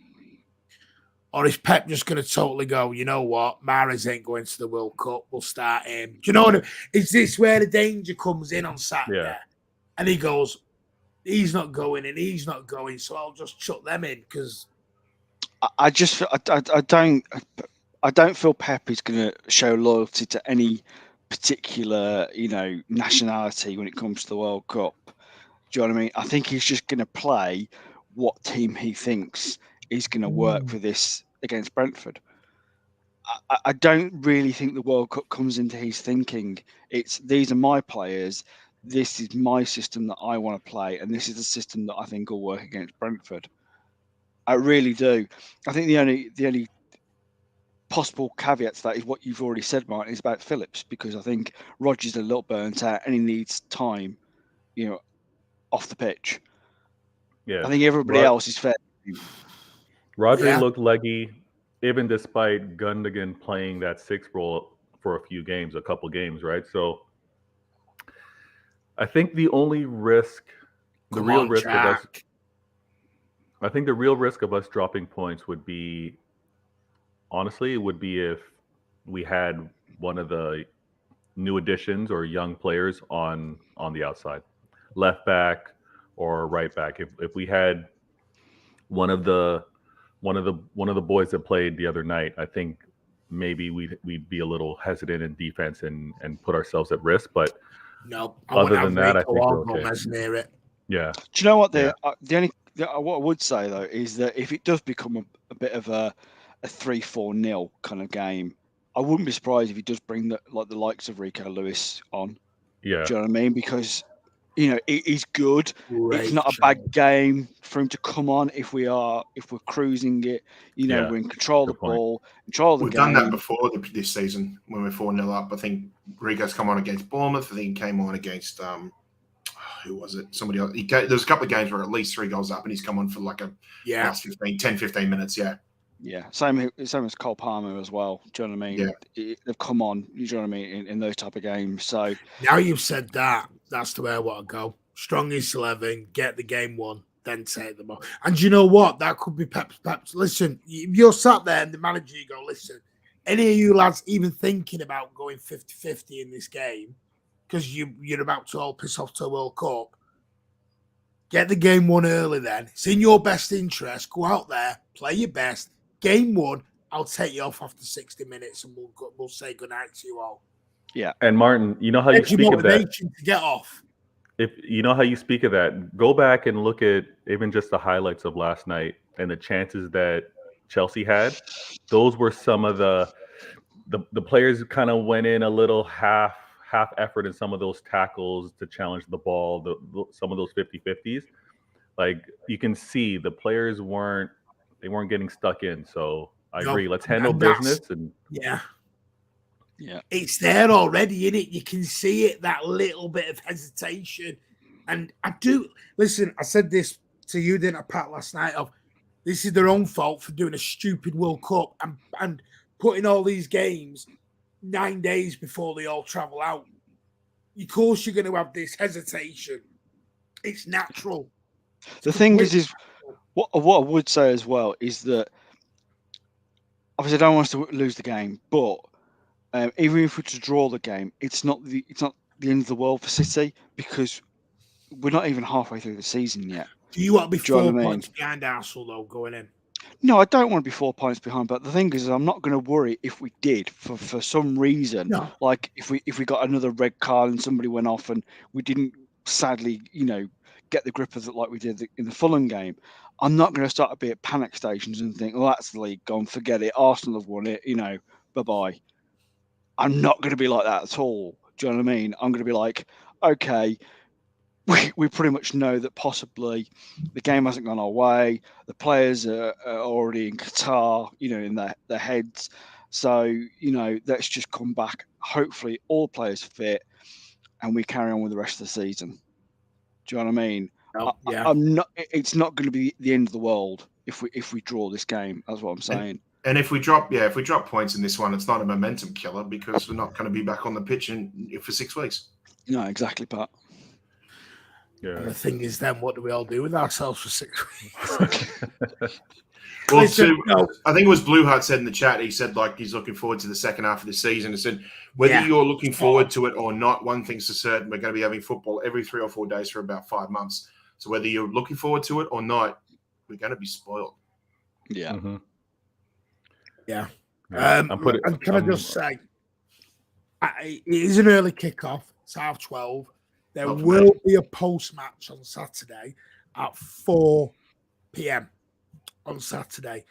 Or is Pep just going to totally go, you know what, Mahrez ain't going to the World Cup, we'll start him. Do you know what I mean? Is this where the danger comes in on Saturday? Yeah. And he goes, he's not going and he's not going, so I'll just chuck them in because I don't feel Pep is going to show loyalty to any particular, nationality when it comes to the World Cup. Do you know what I mean? I think he's just going to play what team he thinks is going to work for this against Brentford. I don't really think the World Cup comes into his thinking. It's these are my players. This is my system that I want to play, and this is the system that I think will work against Brentford. I really do. I think the only possible caveat to that is what you've already said, Martin, is about Phillips, because I think Rodgers a little burnt out and he needs time, off the pitch. Yeah, I think everybody else is fair. Rodri looked leggy, even despite Gundogan playing that sixth role for a couple games, right? So I think the only risk, the real risk of us dropping points would be, honestly, it would be if we had one of the new additions or young players on the outside, left back or right back. If we had one of the boys that played the other night, I think maybe we'd be a little hesitant in defense and put ourselves at risk. But no, other than that, I think we're okay. Near it. Yeah. Do you know what? The only what I would say though is that if it does become a bit of a 3-4-0 kind of game, I wouldn't be surprised if he does bring the likes of Rico Lewis on. Yeah. Do you know what I mean? Because he's good. It's not a bad game for him to come on if we're cruising it. We're in control of the ball, control of the game. We've done that before this season when we're 4-0 up. I think Rico's come on against Bournemouth. I think he came on against who was it? Somebody else. There's a couple of games where at least 3 goals up, and he's come on for like last 10-15 minutes. Yeah. Yeah, same as Cole Palmer as well. Do you know what I mean? Yeah. They've come on. You know what I mean in those type of games. So now you've said that, that's the way I want to go. Strongest 11, get the game won, then take them on. And you know what? That could be Pep's. Listen, if you're sat there and the manager, you go, listen, any of you lads even thinking about going 50-50 in this game because you're about to all piss off to a World Cup, get the game won early then. It's in your best interest. Go out there, play your best. Game won, I'll take you off after 60 minutes and we'll say goodnight to you all. Yeah. And Martin, you know how you speak of that. To get off. If you know how you speak of that, go back and look at even just the highlights of last night and the chances that Chelsea had. Those were some of the players kind of went in a little half effort in some of those tackles to challenge the ball, some of those 50-50s. Like you can see the players weren't getting stuck in. So I agree. Let's handle business and yeah. It's there already, isn't it? You can see it, that little bit of hesitation. And I do listen, I said this to you, didn't I, Pat, last night, of this is their own fault for doing a stupid World Cup and putting all these games 9 days before they all travel out. Of course you're going to have this hesitation. It's natural. The thing is what I would say as well is that obviously I don't want us to lose the game, but even if we were to draw the game, it's not the end of the world for City because we're not even halfway through the season yet. Do you want to be 4 points behind Arsenal though going in? No, I don't want to be 4 points behind. But the thing is, I'm not going to worry if we did for some reason. No. Like if we got another red card and somebody went off and we didn't sadly, get the grip of it like we did in the Fulham game. I'm not going to start to be at panic stations and think, well, that's the league gone, forget it. Arsenal have won it, bye-bye. I'm not going to be like that at all. Do you know what I mean? I'm going to be like, okay, we pretty much know that possibly the game hasn't gone our way. The players are already in Qatar, in their heads. So, let's just come back. Hopefully all players fit and we carry on with the rest of the season. Do you know what I mean? No, yeah. I'm not. It's not going to be the end of the world if we draw this game. That's what I'm saying. And if we drop points in this one, it's not a momentum killer because we're not going to be back on the pitch for 6 weeks. No, exactly, Pat. Yeah. And the thing is, then what do we all do with ourselves for 6 weeks? Well, Listen, I think it was Blue Heart said in the chat, he said like he's looking forward to the second half of the season. He said whether you're looking forward to it or not, one thing's for certain, we're going to be having football every 3 or 4 days for about 5 months. So whether you're looking forward to it or not, we're going to be spoiled. Yeah. Mm-hmm. Yeah. And can I just say, it is an early kickoff. It's 12:30. There will be a post-match on Saturday at 4 p.m. on Saturday.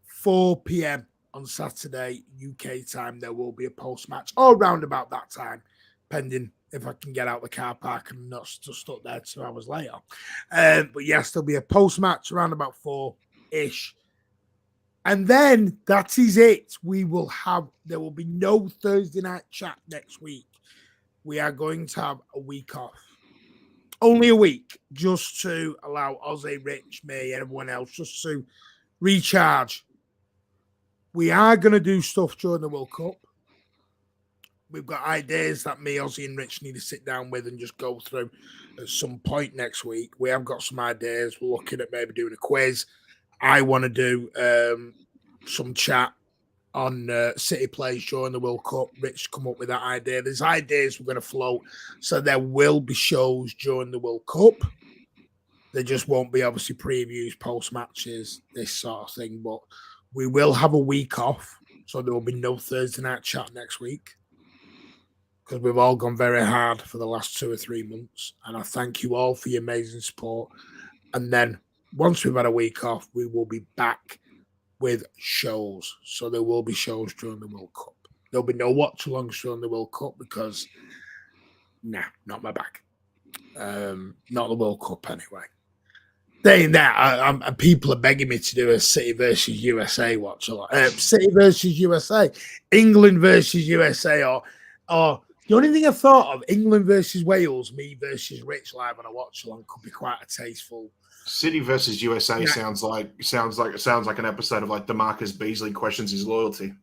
4 p.m. on Saturday, UK time, there will be a post-match all round about that time, pending if I can get out the car park and not just stuck there 2 hours later. But yes, there'll be a post-match around about 4-ish. And then that is it. There will be no Thursday night chat next week. We are going to have a week off. Only a week, just to allow Ozzy, Rich, me, and everyone else just to recharge. We are going to do stuff during the World Cup. We've got ideas that me, Ozzy, and Rich need to sit down with and just go through at some point next week. We have got some ideas. We're looking at maybe doing a quiz. I want to do some chat on City plays during the World Cup. Rich come up with that idea. There's ideas we're going to float. So there will be shows during the World Cup. There just won't be obviously previews, post-matches, this sort of thing. But we will have a week off. So there will be no Thursday night chat next week. Because we've all gone very hard for the last 2 or 3 months. And I thank you all for your amazing support. And then once we've had a week off, we will be back with shows. So there will be shows during the World Cup. There'll be no watch-alongs during the World Cup because, not my bag. Not the World Cup anyway. Saying that, people are begging me to do a City versus USA watch-along. City versus USA, England versus USA, or the only thing I thought of, England versus Wales, me versus Rich live on a watch-along could be quite a tasteful. City versus USA sounds like an episode of like DeMarcus Beasley questions his loyalty.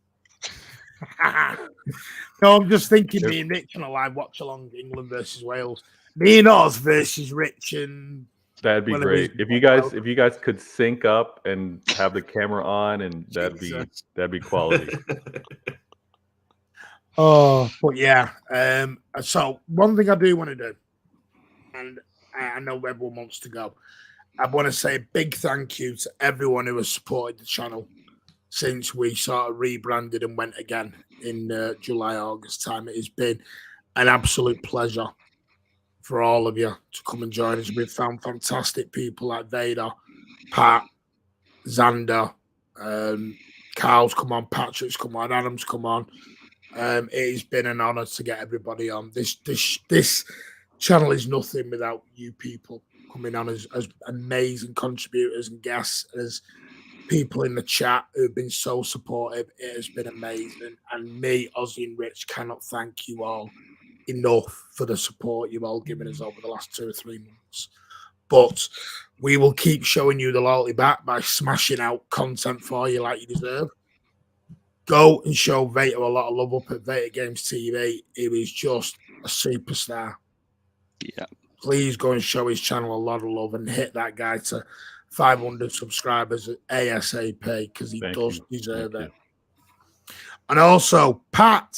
No, I'm just thinking me and Rich on a live watch along England versus Wales. Me and Oz versus Rich and that'd be great. If you guys could sync up and have the camera on, and that'd be quality. Oh, but yeah. So one thing I do want to do, and I know everyone wants to go. I want to say a big thank you to everyone who has supported the channel since we sort of rebranded and went again in July, August time. It has been an absolute pleasure for all of you to come and join us. We've found fantastic people like Vader, Pat, Xander, Carl's come on, Patrick's come on, Adam's come on. It has been an honour to get everybody on. This channel is nothing without you people coming on as amazing contributors and guests, as people in the chat who've been so supportive. It has been amazing. And me, Ozzy and Rich cannot thank you all enough for the support you've all given us over the last 2 or 3 months. But we will keep showing you the loyalty back by smashing out content for you like you deserve. Go and show Vader a lot of love up at Vader Games TV. He was just a superstar. Yeah. Please go and show his channel a lot of love and hit that guy to 500 subscribers ASAP, because he does deserve it. And also, Pat,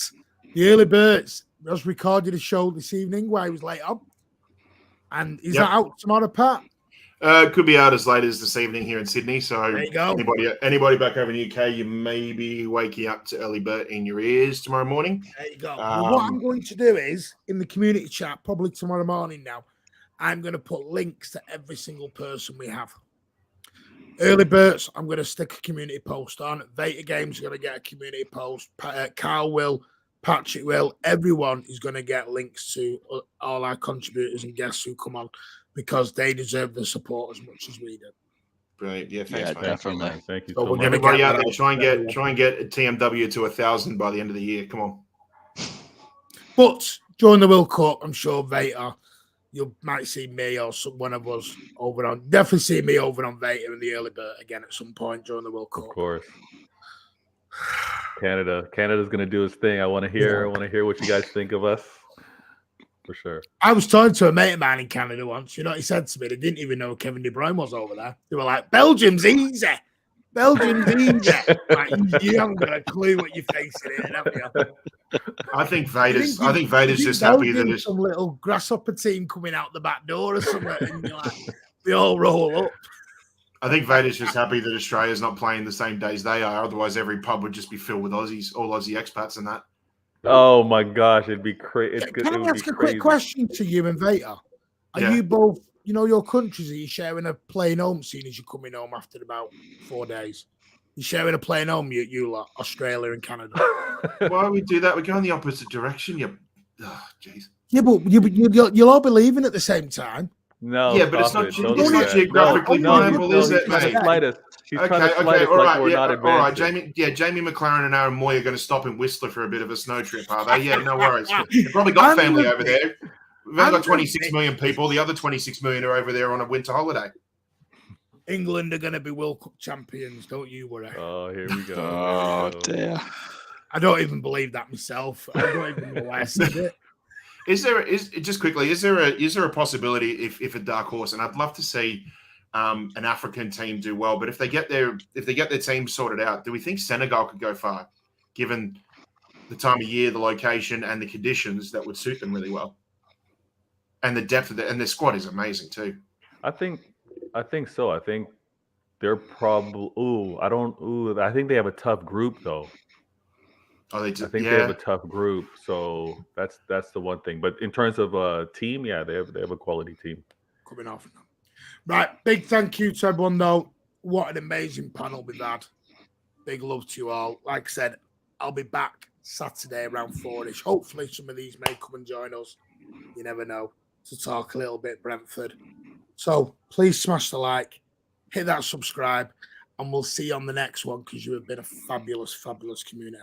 the Early Birds, just recorded a show this evening where he was late on. And is that out tomorrow, Pat? It could be out as late as this evening here in Sydney. So there you go. Anybody back over in the UK, you may be waking up to Early Bird in your ears tomorrow morning. There you go. Well, what I'm going to do is, in the community chat, probably tomorrow morning now, I'm going to put links to every single person we have. Early Birds, I'm going to stick a community post on. Vader Games are going to get a community post. Carl will, Patrick will. Everyone is going to get links to all our contributors and guests who come on, because they deserve the support as much as we do. Brilliant. Yeah, thanks, mate. Definitely. Thank you So so much. Everybody out there, try and get TMW to 1,000 by the end of the year. Come on. But during the World Cup, I'm sure Vader you might see me or one of us over on. Definitely see me over on Vader in the early bird again at some point during the World Cup. Of course. Canada's gonna do his thing. I want to hear what you guys think of us. For sure. I was talking to a mate of mine in Canada once. You know what he said to me? They didn't even know Kevin De Bruyne was over there. They were like, Belgium's easy. Belgium's easy. Like, you haven't got a clue what you're facing here, have you? I think Vader's just happy that it's some little grasshopper team coming out the back door or something, and you're like, we all roll up. I think Vader's just happy that Australia's not playing the same days they are. Otherwise, every pub would just be filled with Aussies, all Aussie expats and that. Oh my gosh, it'd be crazy. Can I ask a quick question to you and Vader? Are you both, your countries, are you sharing a plane home seeing as you're coming home after about 4 days? You're sharing a plane home, you lot, Australia and Canada. Why would we do that? We go in the opposite direction. Jeez. Yeah, but you'll all be leaving at the same time. No. Yeah, but it's not geographically viable, is it, mate? He's trying to slight us all like right, we're not all right. advancing. Jamie McLaren and Aaron Moy are going to stop in Whistler for a bit of a snow trip, are they? Yeah, no worries. They've probably got family over there. We've only got 26 million people. The other 26 million are over there on a winter holiday. England are going to be World Cup champions. Don't you worry. Oh, here we go. Oh, dear. I don't even believe that myself. I don't even know why I said it. Is there a possibility if a dark horse, and I'd love to see an African team do well, but if they get their team sorted out, do we think Senegal could go far, given the time of year, the location, and the conditions that would suit them really well, and the depth of and their squad is amazing too. I think so. I think they're probably. I think they have a tough group though. Oh, they do. I think they have a tough group, so that's the one thing. But in terms of a team, yeah, they have a quality team. Coming off. Right, big thank you to everyone though. What an amazing panel we've had. Big love to you all. Like I said, I'll be back Saturday around 4ish. Hopefully some of these may come and join us. You never know. To talk a little bit Brentford. So please smash the like, hit that subscribe, and we'll see you on the next one because you have been a fabulous, fabulous community.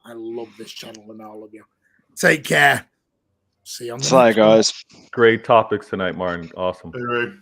I love this channel and all of you. Take care. See you on the next one. Guys. Great topics tonight, Martin. Awesome. Very rude.